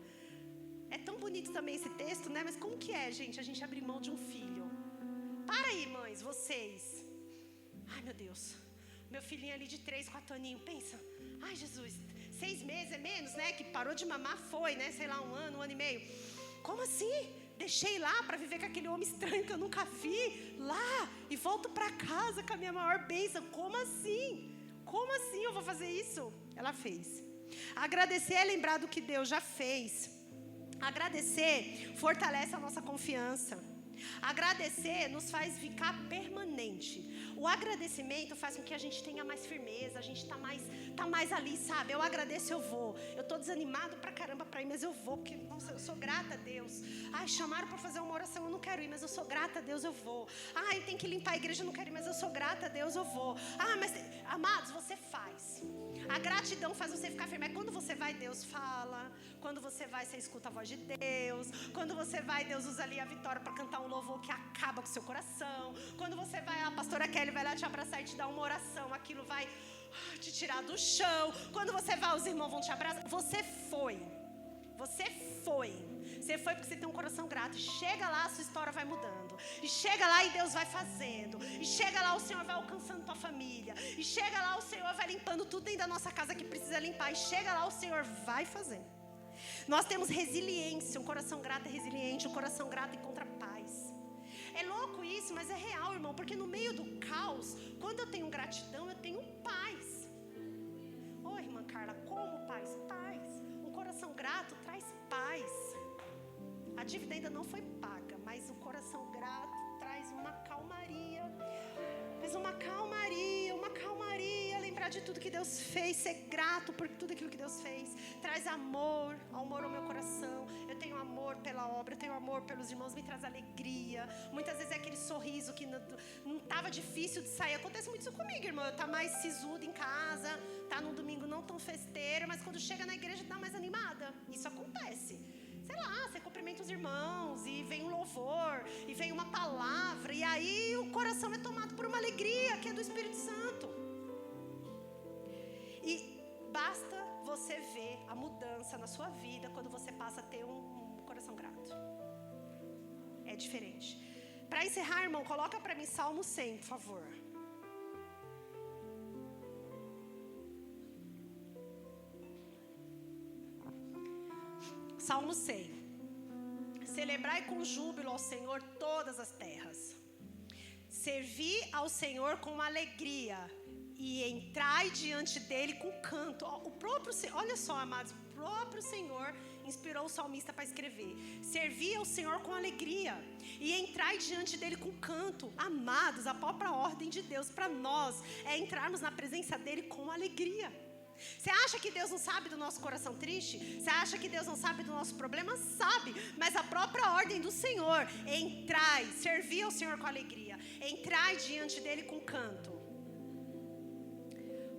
É tão bonito também esse texto, né? Mas como que é, gente, a gente abrir mão de um filho? Para aí, mães, vocês. Ai, meu Deus. Meu filhinho ali de 3, 4 aninhos, pensa. Ai, Jesus, 6 meses é menos, né? Que parou de mamar, foi, né? Sei lá, 1 ano, 1 ano e meio. Como assim? Deixei lá para viver com aquele homem estranho que eu nunca vi lá e volto para casa com a minha maior bênção. Como assim? Como assim eu vou fazer isso? Ela fez. Agradecer é lembrar do que Deus já fez. Agradecer fortalece a nossa confiança. Agradecer nos faz ficar permanente. O agradecimento faz com que a gente tenha mais firmeza, a gente tá mais ali, sabe? Eu agradeço, eu vou. Eu tô desanimado pra caramba pra ir, mas eu vou, porque, nossa, eu sou grata a Deus. Ai, chamaram pra fazer uma oração, eu não quero ir, mas eu sou grata a Deus, eu vou. Ai, tem que limpar a igreja, eu não quero ir, mas eu sou grata a Deus, eu vou. Ah, mas, amados, você faz. A gratidão faz você ficar firme. Quando você vai, Deus fala. Quando você vai, você escuta a voz de Deus. Quando você vai, Deus usa ali a Vitória para cantar um louvor que acaba com o seu coração. Quando você vai, a pastora Kelly vai lá te abraçar e te dar uma oração. Aquilo vai te tirar do chão. Quando você vai, os irmãos vão te abraçar. Você foi. Você foi. Você foi porque você tem um coração grato. E chega lá, a sua história vai mudando. E chega lá e Deus vai fazendo. E chega lá, o Senhor vai alcançando tua família. E chega lá, o Senhor vai limpando tudo dentro da nossa casa que precisa limpar. E chega lá, o Senhor vai fazendo. Nós temos resiliência. Um coração grato é resiliente. Um coração grato encontra paz. É louco isso, mas é real, irmão. Porque no meio do caos, quando eu tenho gratidão, eu tenho paz. Ô, irmã Carla, como paz? Paz. Um coração grato traz paz. A dívida ainda não foi paga, mas o coração grato traz uma calmaria. Mas uma calmaria, lembrar de tudo que Deus fez, ser grato por tudo aquilo que Deus fez. Traz amor ao meu coração. Eu tenho amor pela obra, eu tenho amor pelos irmãos, me traz alegria. Muitas vezes é aquele sorriso que não estava difícil de sair. Acontece muito isso comigo, irmão. Eu tá mais sisuda em casa, tá num domingo não tão festeiro, mas quando chega na igreja tá mais animada. Isso acontece. Sei lá, você cumprimenta os irmãos e vem um louvor, e vem uma palavra, e aí o coração é tomado por uma alegria que é do Espírito Santo. E basta você ver a mudança na sua vida quando você passa a ter um coração grato. É diferente. Para encerrar, irmão, coloca para mim Salmo 100, por favor. Salmo 100. Celebrai com júbilo ao Senhor todas as terras. Servi ao Senhor com alegria e entrai diante dele com canto. Olha só, amados, o próprio Senhor inspirou o salmista para escrever. Servi ao Senhor com alegria e entrai diante dele com canto. Amados, a própria ordem de Deus para nós é entrarmos na presença dele com alegria. Você acha que Deus não sabe do nosso coração triste? Você acha que Deus não sabe do nosso problema? Sabe, mas a própria ordem do Senhor: entrai, servi ao Senhor com alegria, entrai diante dele com canto.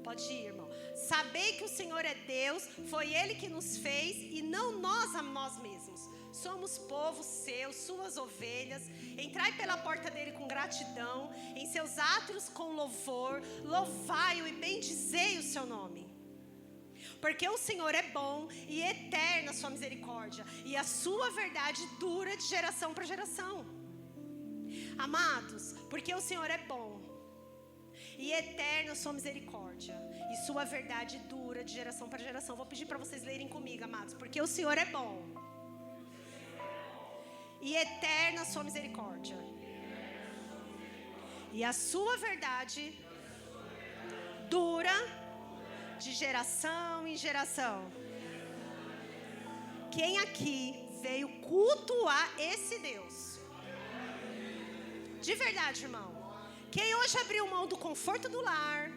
Pode ir, irmão. Sabei que o Senhor é Deus, foi Ele que nos fez e não nós a nós mesmos. Somos povo seu, suas ovelhas. Entrai pela porta dele com gratidão, em seus átrios com louvor. Louvai-o e bendizei o seu nome. Porque o Senhor é bom e eterna a sua misericórdia, e a sua verdade dura de geração para geração. Amados, porque o Senhor é bom e eterna a sua misericórdia, e sua verdade dura de geração para geração. Vou pedir para vocês lerem comigo, amados. Porque o Senhor é bom e eterna a sua misericórdia, e a sua verdade dura de geração em geração. Quem aqui veio cultuar esse Deus? De verdade, irmão. Quem hoje abriu mão do conforto do lar,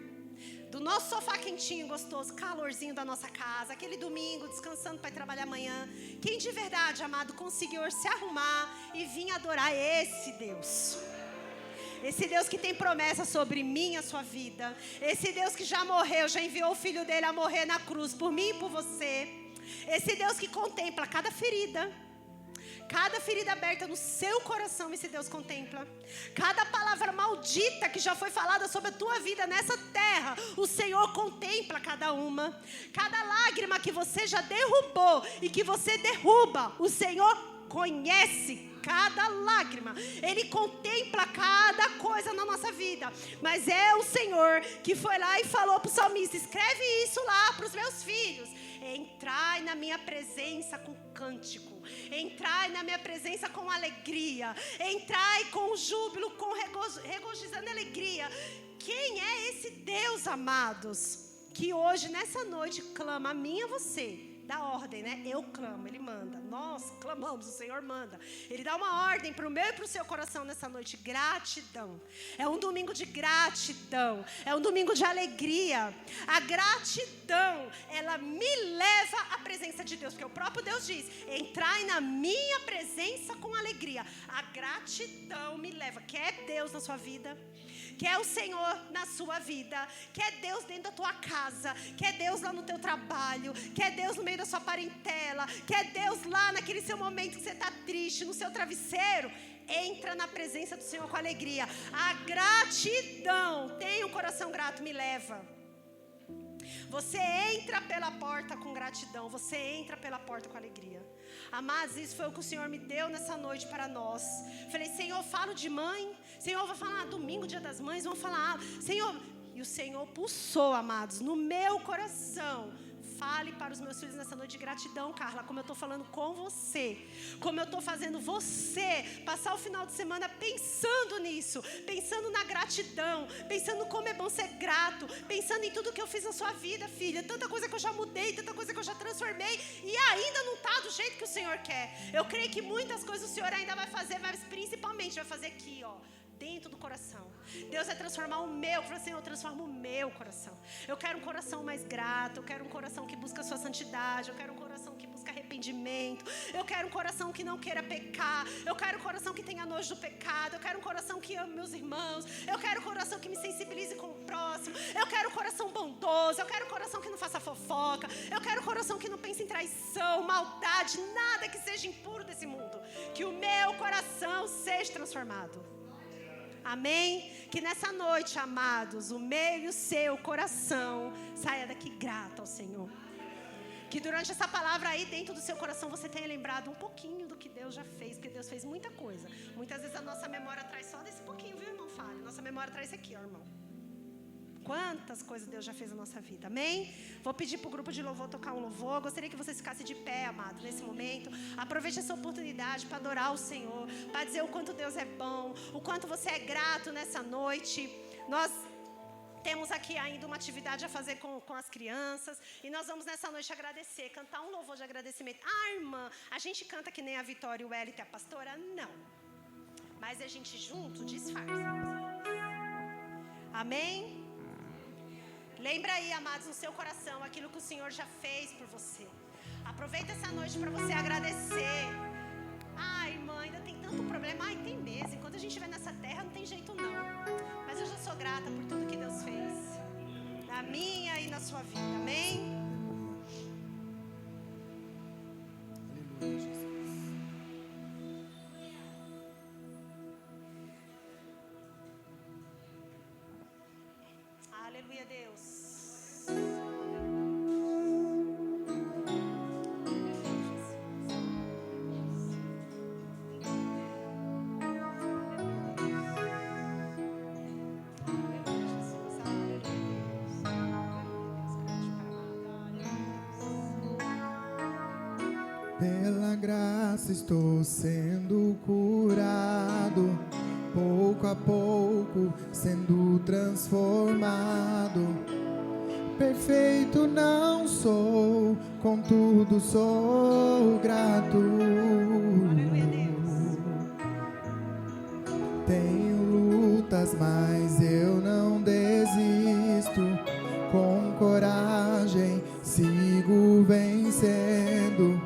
do nosso sofá quentinho, gostoso, calorzinho da nossa casa, aquele domingo, descansando para ir trabalhar amanhã. Quem de verdade, amado, conseguiu se arrumar e vir adorar esse Deus? Esse Deus que tem promessa sobre mim e a sua vida. Esse Deus que já morreu, já enviou o Filho dele a morrer na cruz por mim e por você. Esse Deus que contempla cada ferida aberta no seu coração, esse Deus contempla. Cada palavra maldita que já foi falada sobre a tua vida nessa terra, o Senhor contempla cada uma. Cada lágrima que você já derrubou e que você derruba, o Senhor conhece cada lágrima. Ele contempla cada coisa na nossa vida. Mas é o Senhor que foi lá e falou para o salmista: escreve isso lá para os meus filhos. Entrai na minha presença com cântico, entrai na minha presença com alegria, entrai com júbilo, com regozijando alegria. Quem é esse Deus, amados, que hoje, nessa noite, clama a mim e a você? Dá ordem, né? Eu clamo, Ele manda. Nós clamamos, o Senhor manda. Ele dá uma ordem para o meu e para o seu coração nessa noite. Gratidão. É um domingo de gratidão. É um domingo de alegria. A gratidão, ela me leva à presença de Deus. Porque o próprio Deus diz: entrai na minha presença com alegria. A gratidão me leva. Quer Deus na sua vida? Quer o Senhor na sua vida? Quer Deus dentro da tua casa? Quer Deus lá no teu trabalho? Quer Deus no meio da sua parentela? Quer Deus lá naquele seu momento que você está triste, no seu travesseiro? Entra na presença do Senhor com alegria. A gratidão, tem um coração grato, me leva. Você entra pela porta com gratidão, você entra pela porta com alegria. Amados, isso foi o que o Senhor me deu nessa noite para nós. Falei: Senhor, falo de mãe. Senhor, vou falar domingo, dia das mães, vamos falar. Senhor, e o Senhor pulsou, amados, no meu coração: fale para os meus filhos nessa noite de gratidão, Carla, como eu estou falando com você, como eu estou fazendo você passar o final de semana pensando nisso, pensando na gratidão, pensando como é bom ser grato, pensando em tudo que eu fiz na sua vida, filha, tanta coisa que eu já mudei, tanta coisa que eu já transformei, e ainda não está do jeito que o Senhor quer. Eu creio que muitas coisas o Senhor ainda vai fazer, mas principalmente vai fazer aqui, ó, dentro do coração. Deus vai transformar o meu. Eu falei assim: eu transformo o meu coração. Eu quero um coração mais grato. Eu quero um coração que busca a sua santidade. Eu quero um coração que busca arrependimento. Eu quero um coração que não queira pecar. Eu quero um coração que tenha nojo do pecado. Eu quero um coração que ame meus irmãos. Eu quero um coração que me sensibilize com o próximo. Eu quero um coração bondoso. Eu quero um coração que não faça fofoca. Eu quero um coração que não pense em traição, maldade, nada que seja impuro desse mundo. Que o meu coração seja transformado. Amém? Que nessa noite, amados, o meu e o seu coração saia daqui grato ao Senhor. Que durante essa palavra aí dentro do seu coração você tenha lembrado um pouquinho do que Deus já fez, porque Deus fez muita coisa. Muitas vezes a nossa memória traz só desse pouquinho, viu, irmão Fábio? Nossa memória traz aqui, ó, irmão. Quantas coisas Deus já fez na nossa vida, amém? Vou pedir para o grupo de louvor tocar um louvor. Gostaria que vocês ficassem de pé, amado, nesse momento. Aproveite essa oportunidade para adorar o Senhor, para dizer o quanto Deus é bom, o quanto você é grato nessa noite. Nós temos aqui ainda uma atividade a fazer com as crianças, e nós vamos nessa noite agradecer, cantar um louvor de agradecimento. Ah, irmã, a gente canta que nem a Vitória, o Hélio e a pastora? Não. Mas a gente junto disfarça. Amém? Lembra aí, amados, no seu coração aquilo que o Senhor já fez por você. Aproveita essa noite para você agradecer. Ai, irmã, ainda tem tanto problema. Ai, tem mesmo. Enquanto a gente estiver nessa terra, não tem jeito não. Mas eu já sou grata por tudo que Deus fez na minha na sua vida. Amém? Aleluia, Jesus. Aleluia, Deus. Pela graça estou sendo curado, pouco a pouco sendo transformado. Perfeito não sou, contudo sou grato. Tenho lutas, mas eu não desisto. Com coragem sigo vencendo.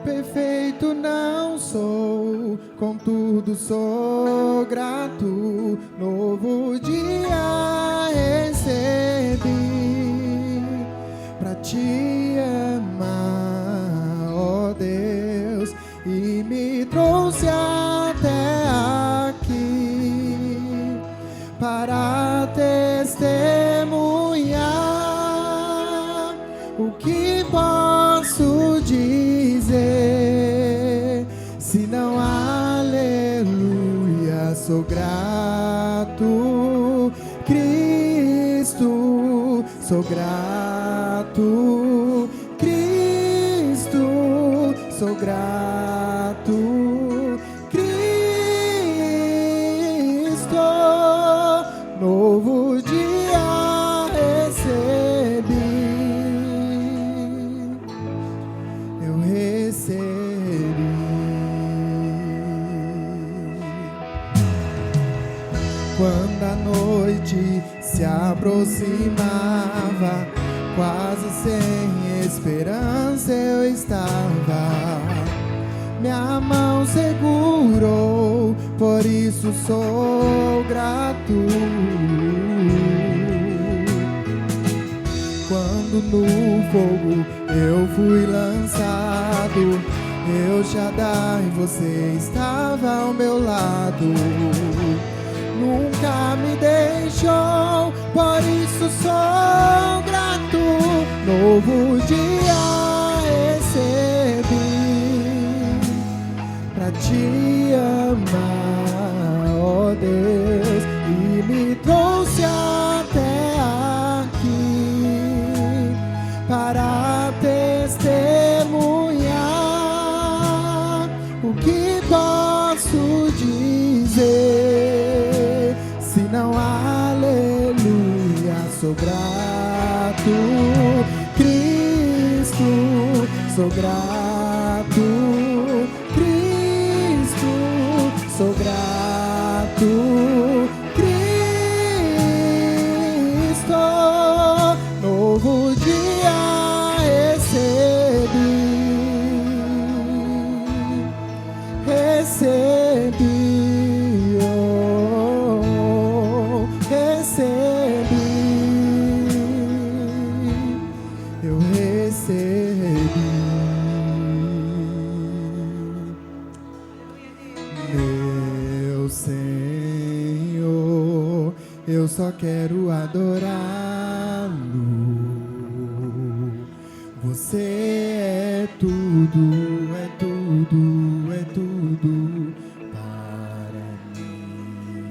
Perfeito não sou, contudo sou grato. Novo dia recebi pra te amar, ó Deus, e me trouxe até aqui para testemunhar o que posso dizer, se não aleluia, sou grato, Cristo, sou grato, Cristo, sou grato, Cristo, novo dia recebi. Quando a noite se aproximava, quase sem esperança eu estava. Minha mão segurou, por isso sou grato. Quando no fogo eu fui lançado, eu Shaddai, você estava ao meu lado. Nunca me deixou, por isso sou grato. Novo dia recebi pra te amar, ó Deus, e me trouxe até aqui para testemunhar o que posso dizer, se não aleluia, sou grato, Cristo, sou grato, Cristo, sou grato, Cristo, novo dia recebi, oh, recebi, eu recebi. Meu Senhor, eu só quero adorá-lo. Você é tudo, é tudo, é tudo para mim.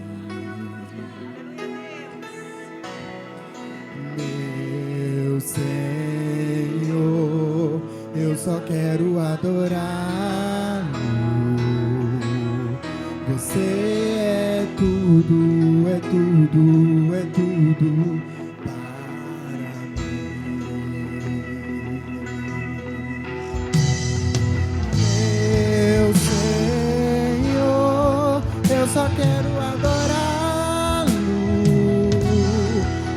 Meu Senhor, eu só quero adorá-lo. Você é tudo, é tudo, é tudo para mim. Meu Senhor, eu só quero adorá-lo.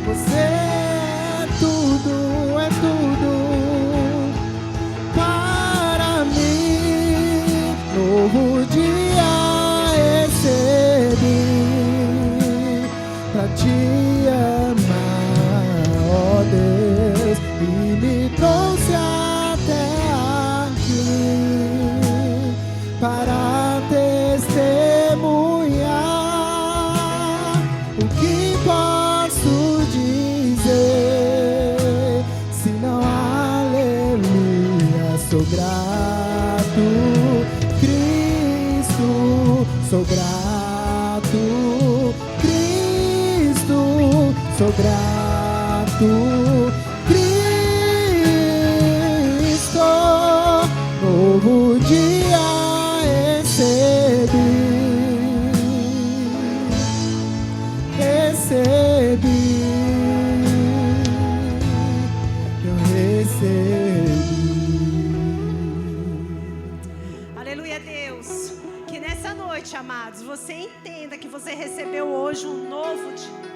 Você é tudo para mim. sou grato, Cristo, sou grato, Cristo, novo dia recebi, eu recebi. Aleluia, Deus. Que nessa noite, amados, você entenda que você recebeu hoje um novo dia.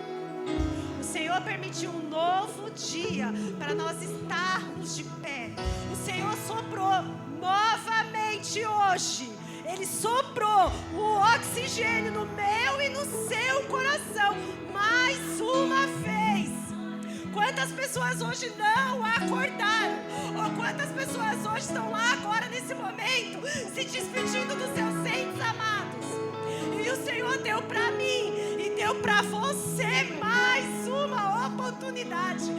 O Senhor permitiu um novo dia para nós estarmos de pé. O Senhor soprou novamente hoje. Ele soprou o oxigênio no meu e no seu coração mais uma vez. Quantas pessoas hoje não acordaram? Ou quantas pessoas hoje estão lá agora nesse momento se despedindo dos seus entes amados? E o Senhor deu para mim e deu para você mais uma oportunidade.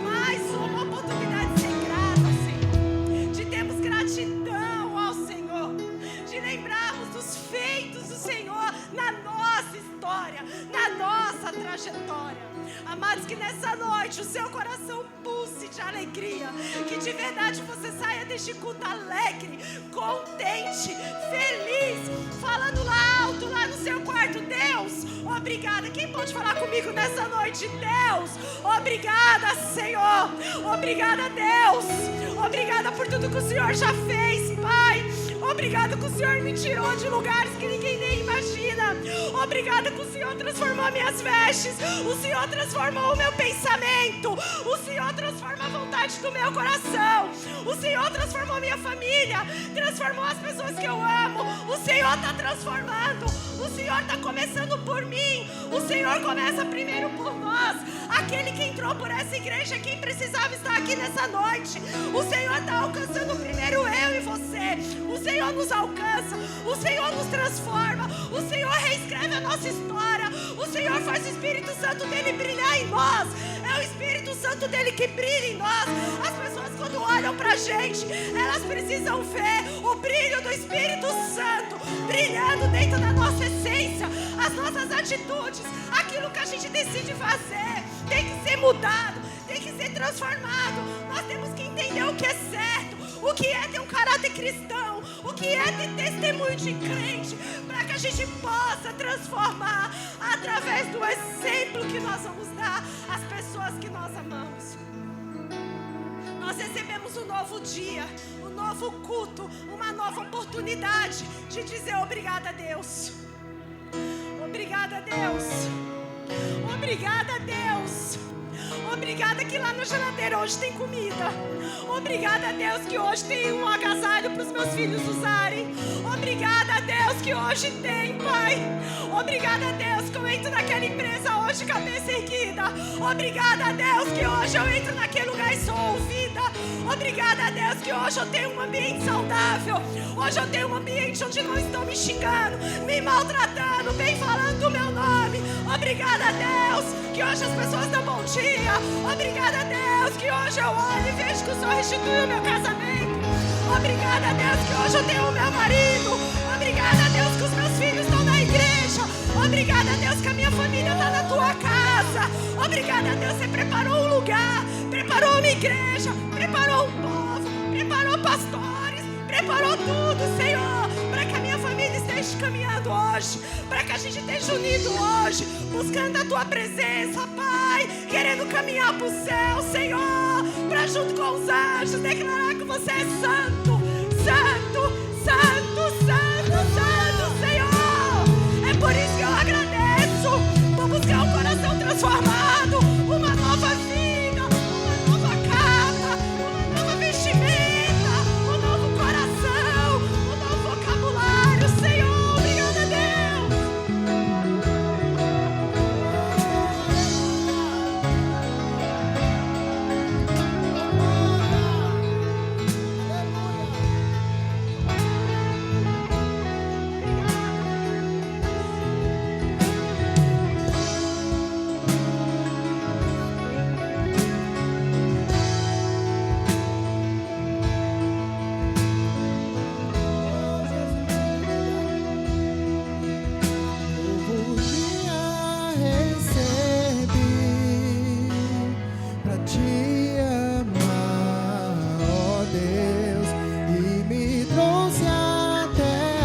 Mais uma oportunidade de ser grata ao Senhor. De termos gratidão ao Senhor. De lembrarmos dos feitos do Senhor na nossa história, na nossa trajetória. Amados, que nessa noite o seu coração pulse de alegria, que de verdade você saia deste culto alegre, contente, feliz, falando lá alto, lá no seu quarto: Deus, obrigada. Quem pode falar comigo nessa noite? Deus, obrigada, Senhor. Obrigada, Deus. Obrigada por tudo que o Senhor já fez, Pai. Obrigada que o Senhor me tirou de lugares que ninguém nem imagina. Obrigada que o Senhor transformou minhas vestes. O Senhor transformou o meu pensamento. O Senhor transforma a vontade do meu coração. O Senhor transformou minha família. Transformou as pessoas que eu amo. O Senhor está transformando. O Senhor está começando por mim. O Senhor começa primeiro por nós. Aquele que entrou por essa igreja, quem precisava estar aqui nessa noite. O Senhor está alcançando primeiro eu e você. O Senhor nos alcança. O Senhor nos transforma. O Senhor reescreve a nossa história. O Senhor faz o Espírito Santo dele brilhar em nós. É o Espírito Santo dele que brilha em nós. As pessoas, quando olham pra gente, elas precisam ver o brilho do Espírito Santo brilhando dentro da nossa essência. As nossas atitudes, aquilo que a gente decide fazer, tem que ser mudado, tem que ser transformado. Nós temos que entender o que é certo, o que é ter um caráter cristão, o que é ter testemunho de crente, para que a gente possa transformar através do exemplo que nós vamos dar às pessoas que nós amamos. Nós recebemos um novo dia, um novo culto, uma nova oportunidade de dizer obrigada a Deus. Obrigada a Deus. Obrigada a Deus. Obrigada que lá na geladeira hoje tem comida. Obrigada a Deus que hoje tem um agasalho para os meus filhos usarem. Obrigada a Deus que hoje tem, Pai. Obrigada a Deus que eu entro naquela empresa hoje cabeça erguida. Obrigada a Deus que hoje eu entro naquele lugar e sou ouvida. Obrigada a Deus que hoje eu tenho um ambiente saudável. Hoje eu tenho um ambiente onde não estão me xingando, me maltratando, bem falando do meu nome. Obrigada a Deus que hoje as pessoas dão bom dia. Obrigada a Deus que hoje eu olho e vejo que o Senhor restituiu o meu casamento. Obrigada a Deus que hoje eu tenho o meu marido. Obrigada a Deus que os meus filhos estão na igreja. Obrigada a Deus que a minha família está na tua casa. Obrigada a Deus que você preparou um lugar, preparou uma igreja, preparou um povo, preparou pastores, preparou tudo, Senhor, para que a minha família esteja caminhando hoje, para que a gente esteja unido hoje, buscando a tua presença, Pai, querendo caminhar para o céu, Senhor, para junto com os anjos declarar que você é santo, santo, santo, santo, santo, Senhor. É por isso que eu agradeço por buscar um coração transformado, uma nova vida, uma nova capa, uma nova vestimenta, um novo coração, um novo vocabulário, Senhor. Obrigada a Deus. pra te amar, ó Deus, e me trouxe até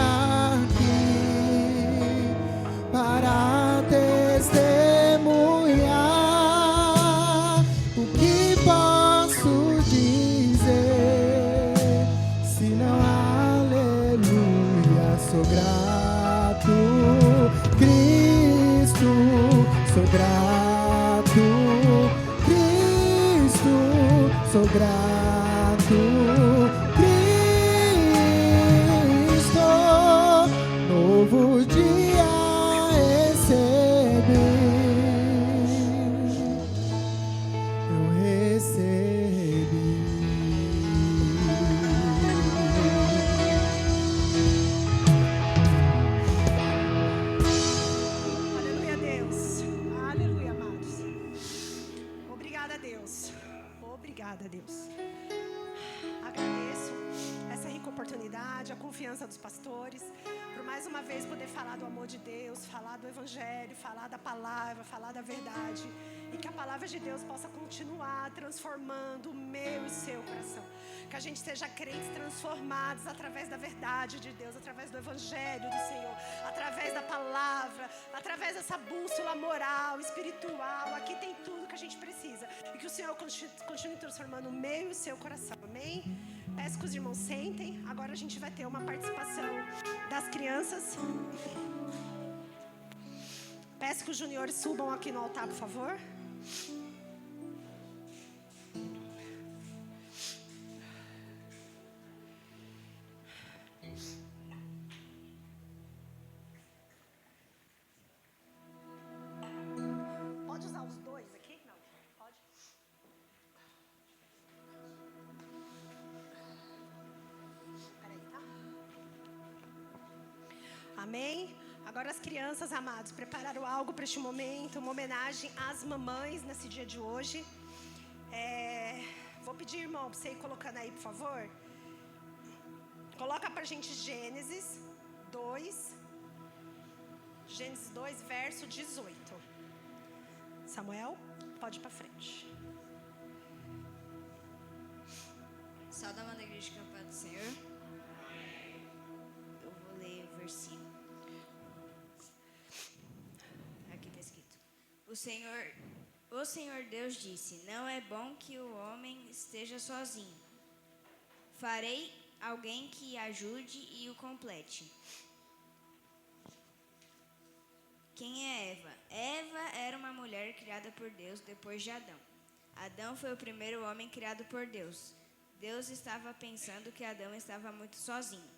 aqui para testemunhar. O que posso dizer se não aleluia? Sou grato, Cristo, sou grato, Cristo, sou grato, Cristo, novo dia recebi, eu recebi. Aleluia, Deus. Aleluia, amados. Obrigada, Deus. Obrigada, Deus. Agradeço essa rica oportunidade, a confiança dos pastores, por mais uma vez poder falar do amor de Deus, falar do Evangelho, falar da palavra, falar da verdade. E que a palavra de Deus possa continuar transformando o meu e seu coração. Que a gente seja crentes transformados através da verdade de Deus, através do Evangelho do Senhor, através da palavra, através dessa bússola moral, espiritual. Aqui tem tudo que a gente precisa. E que o Senhor continue transformando o meu e o seu coração. Amém? Peço que os irmãos sentem. Agora a gente vai ter uma participação das crianças. Peço que os juniores subam aqui no altar, por favor. Pode usar os dois aqui? Não, pode. Peraí, tá? Amém? Agora as crianças, amados, prepararam algo para este momento, uma homenagem às mamães nesse dia de hoje. Vou pedir, irmão, para você ir colocando aí, por favor. Coloca pra gente Gênesis 2. Gênesis 2, verso 18. Samuel, pode ir pra frente. Saúde, amada igreja que é a paz do Senhor. Eu vou ler o versículo. Aqui está escrito: O Senhor Deus disse: Não é bom que o homem esteja sozinho. Farei alguém que ajude e o complete. Quem é Eva? Eva era uma mulher criada por Deus depois de Adão. Adão foi o primeiro homem criado por Deus. Deus estava pensando que Adão estava muito sozinho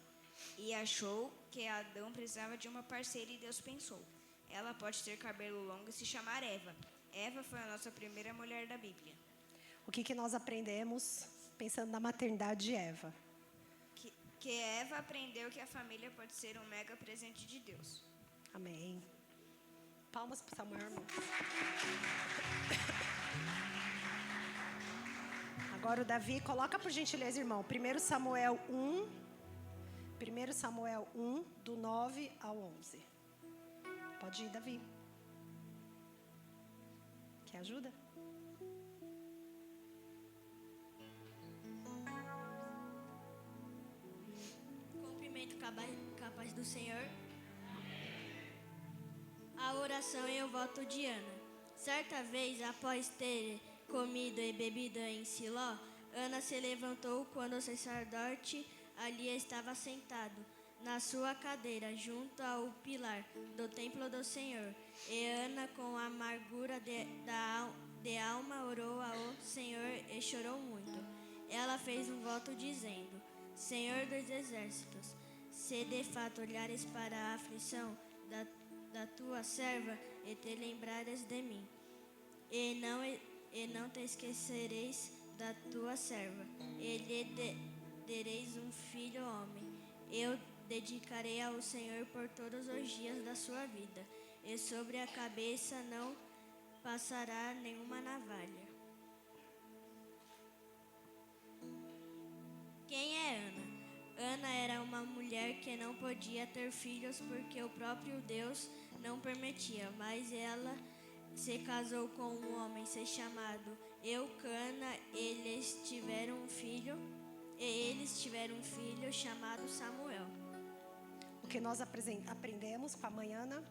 e achou que Adão precisava de uma parceira, e Deus pensou: ela pode ter cabelo longo e se chamar Eva. Eva foi a nossa primeira mulher da Bíblia. O que nós aprendemos pensando na maternidade de Eva? Que Eva aprendeu que a família pode ser um mega presente de Deus. Amém. Palmas para Samuel, irmão. Agora o Davi, coloca por gentileza, irmão. 1 Samuel 1, do 9 ao 11. Pode ir, Davi. Quer ajuda? Cumprimento capaz do Senhor. A oração e o voto de Ana. Certa vez, após ter comido e bebido em Siló, Ana se levantou quando o sacerdote ali estava sentado na sua cadeira, junto ao pilar do templo do Senhor. E Ana, com amargura de alma, orou ao Senhor e chorou muito. Ela fez um voto dizendo: Senhor dos exércitos, se de fato olhares para a aflição da tua serva e te lembrares de mim, e não te esquecereis da tua serva, e lhe dareis um filho homem. Eu dedicarei ao Senhor por todos os dias da sua vida, e sobre a cabeça não passará nenhuma navalha. Quem é Ana? Ana era uma mulher que não podia ter filhos porque o próprio Deus não permitia, mas ela se casou com um homem chamado Eucana, eles tiveram um filho chamado Samuel. O que nós aprendemos com a mãe Ana?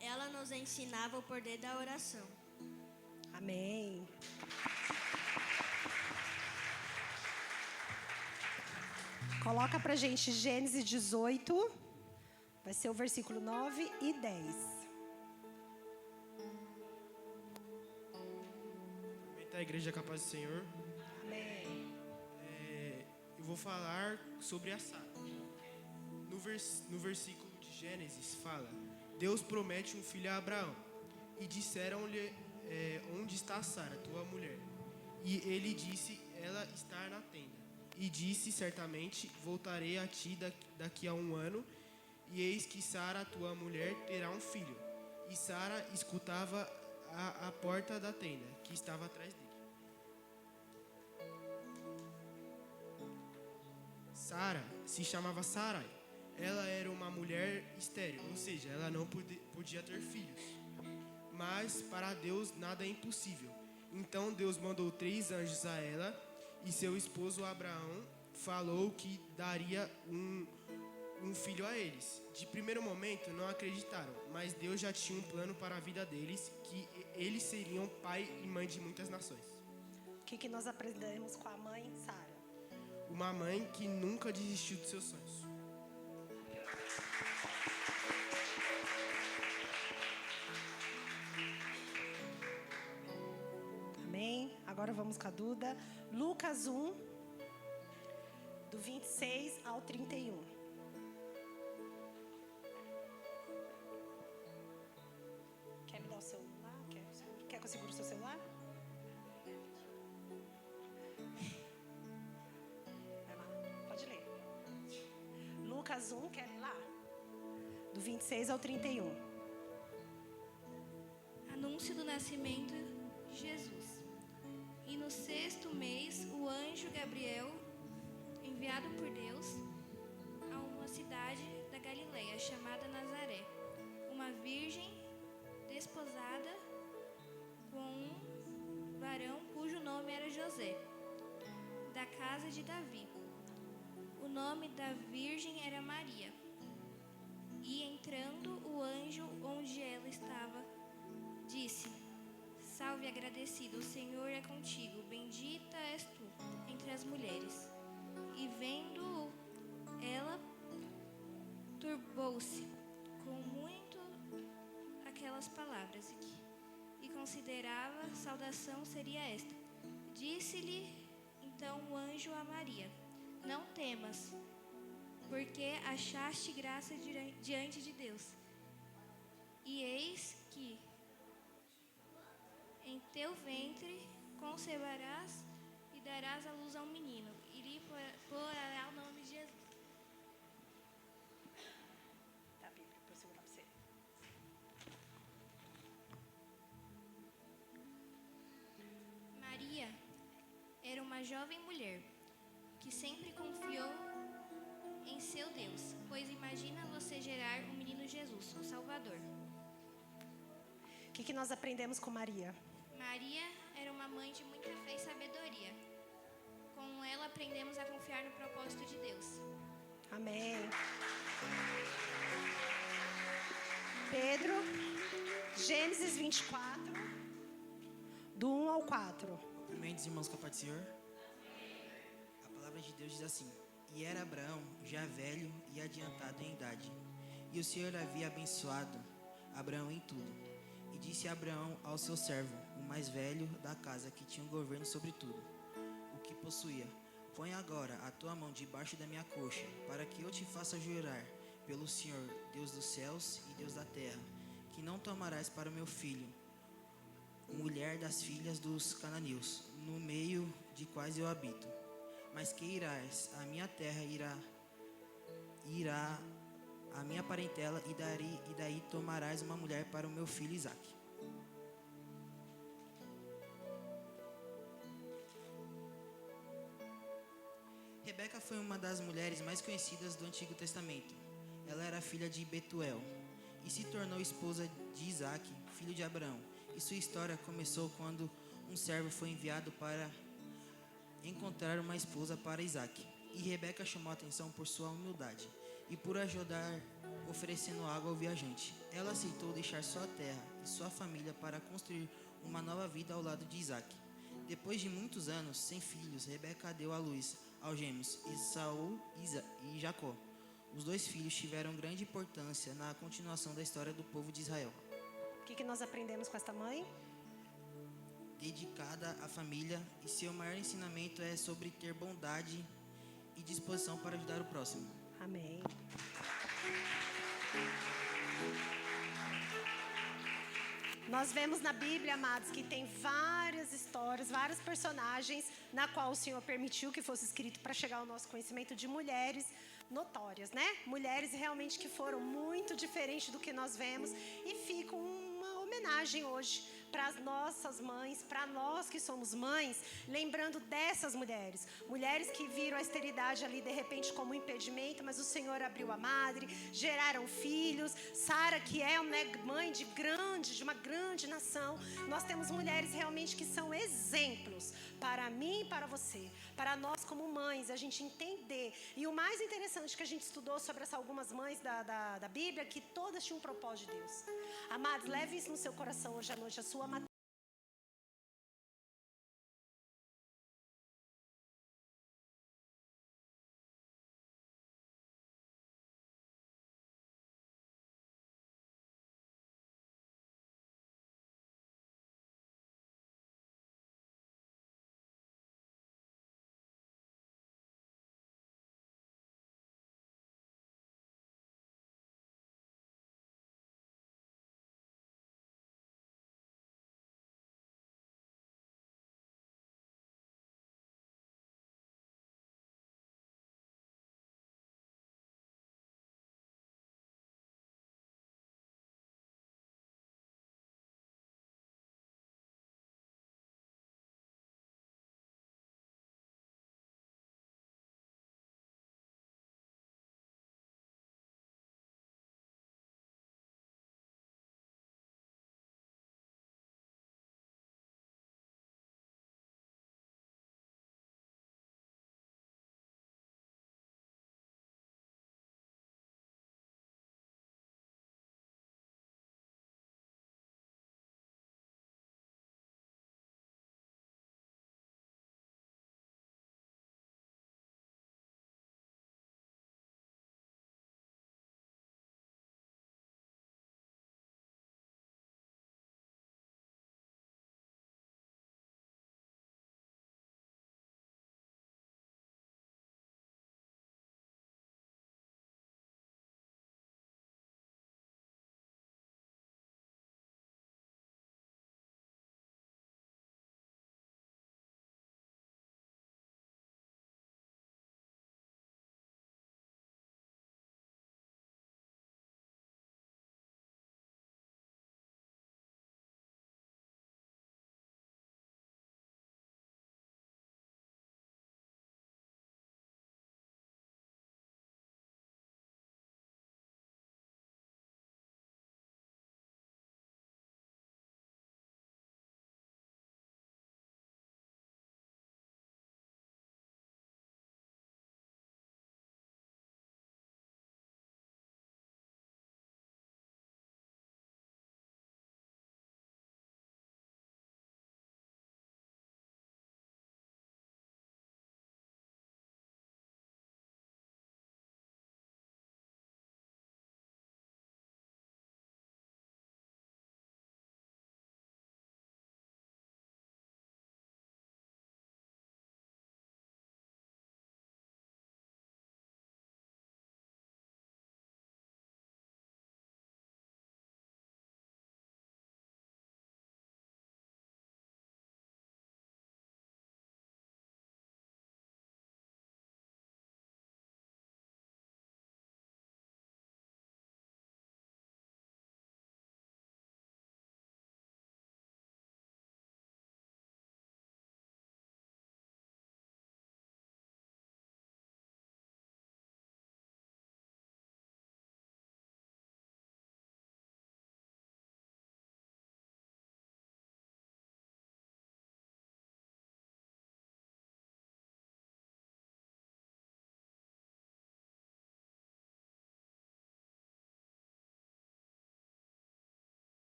Ela nos ensinava o poder da oração. Amém. Coloca pra gente Gênesis 18, vai ser o versículo 9 e 10. Cumprimentar a igreja capaz do Senhor. Amém. Eu vou falar sobre a Sara. No versículo de Gênesis fala: Deus promete um filho a Abraão. E disseram-lhe, onde está Sara, tua mulher? E ele disse, ela está na tenda. E disse, certamente, voltarei a ti daqui a 1 ano, e eis que Sara, tua mulher, terá um filho. E Sara escutava a porta da tenda, que estava atrás dele. Sara se chamava Sarai. Ela era uma mulher estéril, ou seja, ela não podia ter filhos. Mas para Deus nada é impossível. Então Deus mandou 3 anjos a ela, e seu esposo Abraão falou que daria um filho a eles. De primeiro momento não acreditaram, mas Deus já tinha um plano para a vida deles, que eles seriam pai e mãe de muitas nações. O que nós aprendemos com a mãe Sara? Uma mãe que nunca desistiu dos seus sonhos. Amém. Agora vamos com a Duda. Lucas 1, do 26 ao 31. Quer me dar o celular? Quer que eu segure o seu celular? Vai lá, pode ler. Lucas 1, quer ler lá? Do 26 ao 31. Anúncio do nascimento de Jesus. E no 6º mês, o anjo Gabriel, enviado por Deus, a uma cidade da Galileia chamada Nazaré, uma virgem desposada com um varão cujo nome era José, da casa de Davi. O nome da virgem era Maria. E entrando o anjo onde ela estava, disse: Salve, agradecido, o Senhor é contigo, bendita és tu entre as mulheres. E vendo ela, turbou-se com muito aquelas palavras e considerava saudação seria esta. Disse-lhe então o anjo a Maria: Não temas, porque achaste graça diante de Deus. E eis que em teu ventre conceberás e darás à luz a um menino, e lhe porá o nome de Jesus. Tá, Bíblia, para eu segurar para você. Maria era uma jovem mulher que sempre confiou em seu Deus, pois imagina você gerar um menino Jesus, o Salvador. O que nós aprendemos com Maria? Maria era uma mãe de muita fé e sabedoria. Com ela aprendemos a confiar no propósito de Deus. Amém. Pedro, Gênesis 24, do 1 ao 4. Cumprimentos, irmãos, com a paz do Senhor. A palavra de Deus diz assim: E era Abraão já velho e adiantado em idade, e o Senhor havia abençoado Abraão em tudo. E disse Abraão ao seu servo, o mais velho da casa, que tinha um governo sobre tudo, o que possuía: Põe agora a tua mão debaixo da minha coxa, para que eu te faça jurar pelo Senhor, Deus dos céus e Deus da terra, que não tomarás para o meu filho mulher das filhas dos cananeus, no meio de quais eu habito, mas que irás à minha terra, irá a minha parentela, e daí tomarás uma mulher para o meu filho Isaque. Rebeca foi uma das mulheres mais conhecidas do Antigo Testamento. Ela era filha de Betuel e se tornou esposa de Isaque, filho de Abraão. E sua história começou quando um servo foi enviado para encontrar uma esposa para Isaque. E Rebeca chamou a atenção por sua humildade e por ajudar oferecendo água ao viajante. Ela aceitou deixar sua terra e sua família para construir uma nova vida ao lado de Isaque. Depois de muitos anos sem filhos, Rebeca deu à luz aos gêmeos Esaú e Jacó. Os dois filhos tiveram grande importância na continuação da história do povo de Israel. O que nós aprendemos com esta mãe? Dedicada à família, e seu maior ensinamento é sobre ter bondade e disposição para ajudar o próximo. Amém. Nós vemos na Bíblia, amados, que tem várias histórias, vários personagens na qual o Senhor permitiu que fosse escrito para chegar ao nosso conhecimento de mulheres notórias, né? Mulheres realmente que foram muito diferentes do que nós vemos e fica uma homenagem hoje para as nossas mães, para nós que somos mães, lembrando dessas mulheres. Mulheres que viram a esterilidade ali de repente como um impedimento, mas o Senhor abriu a madre, geraram filhos. Sara, que é mãe de uma grande nação. Nós temos mulheres realmente que são exemplos para mim e para você, para nós como mães, a gente entender. E o mais interessante que a gente estudou sobre essas algumas mães da Bíblia, que todas tinham um propósito de Deus. Amados, leve isso no seu coração hoje à noite, a sua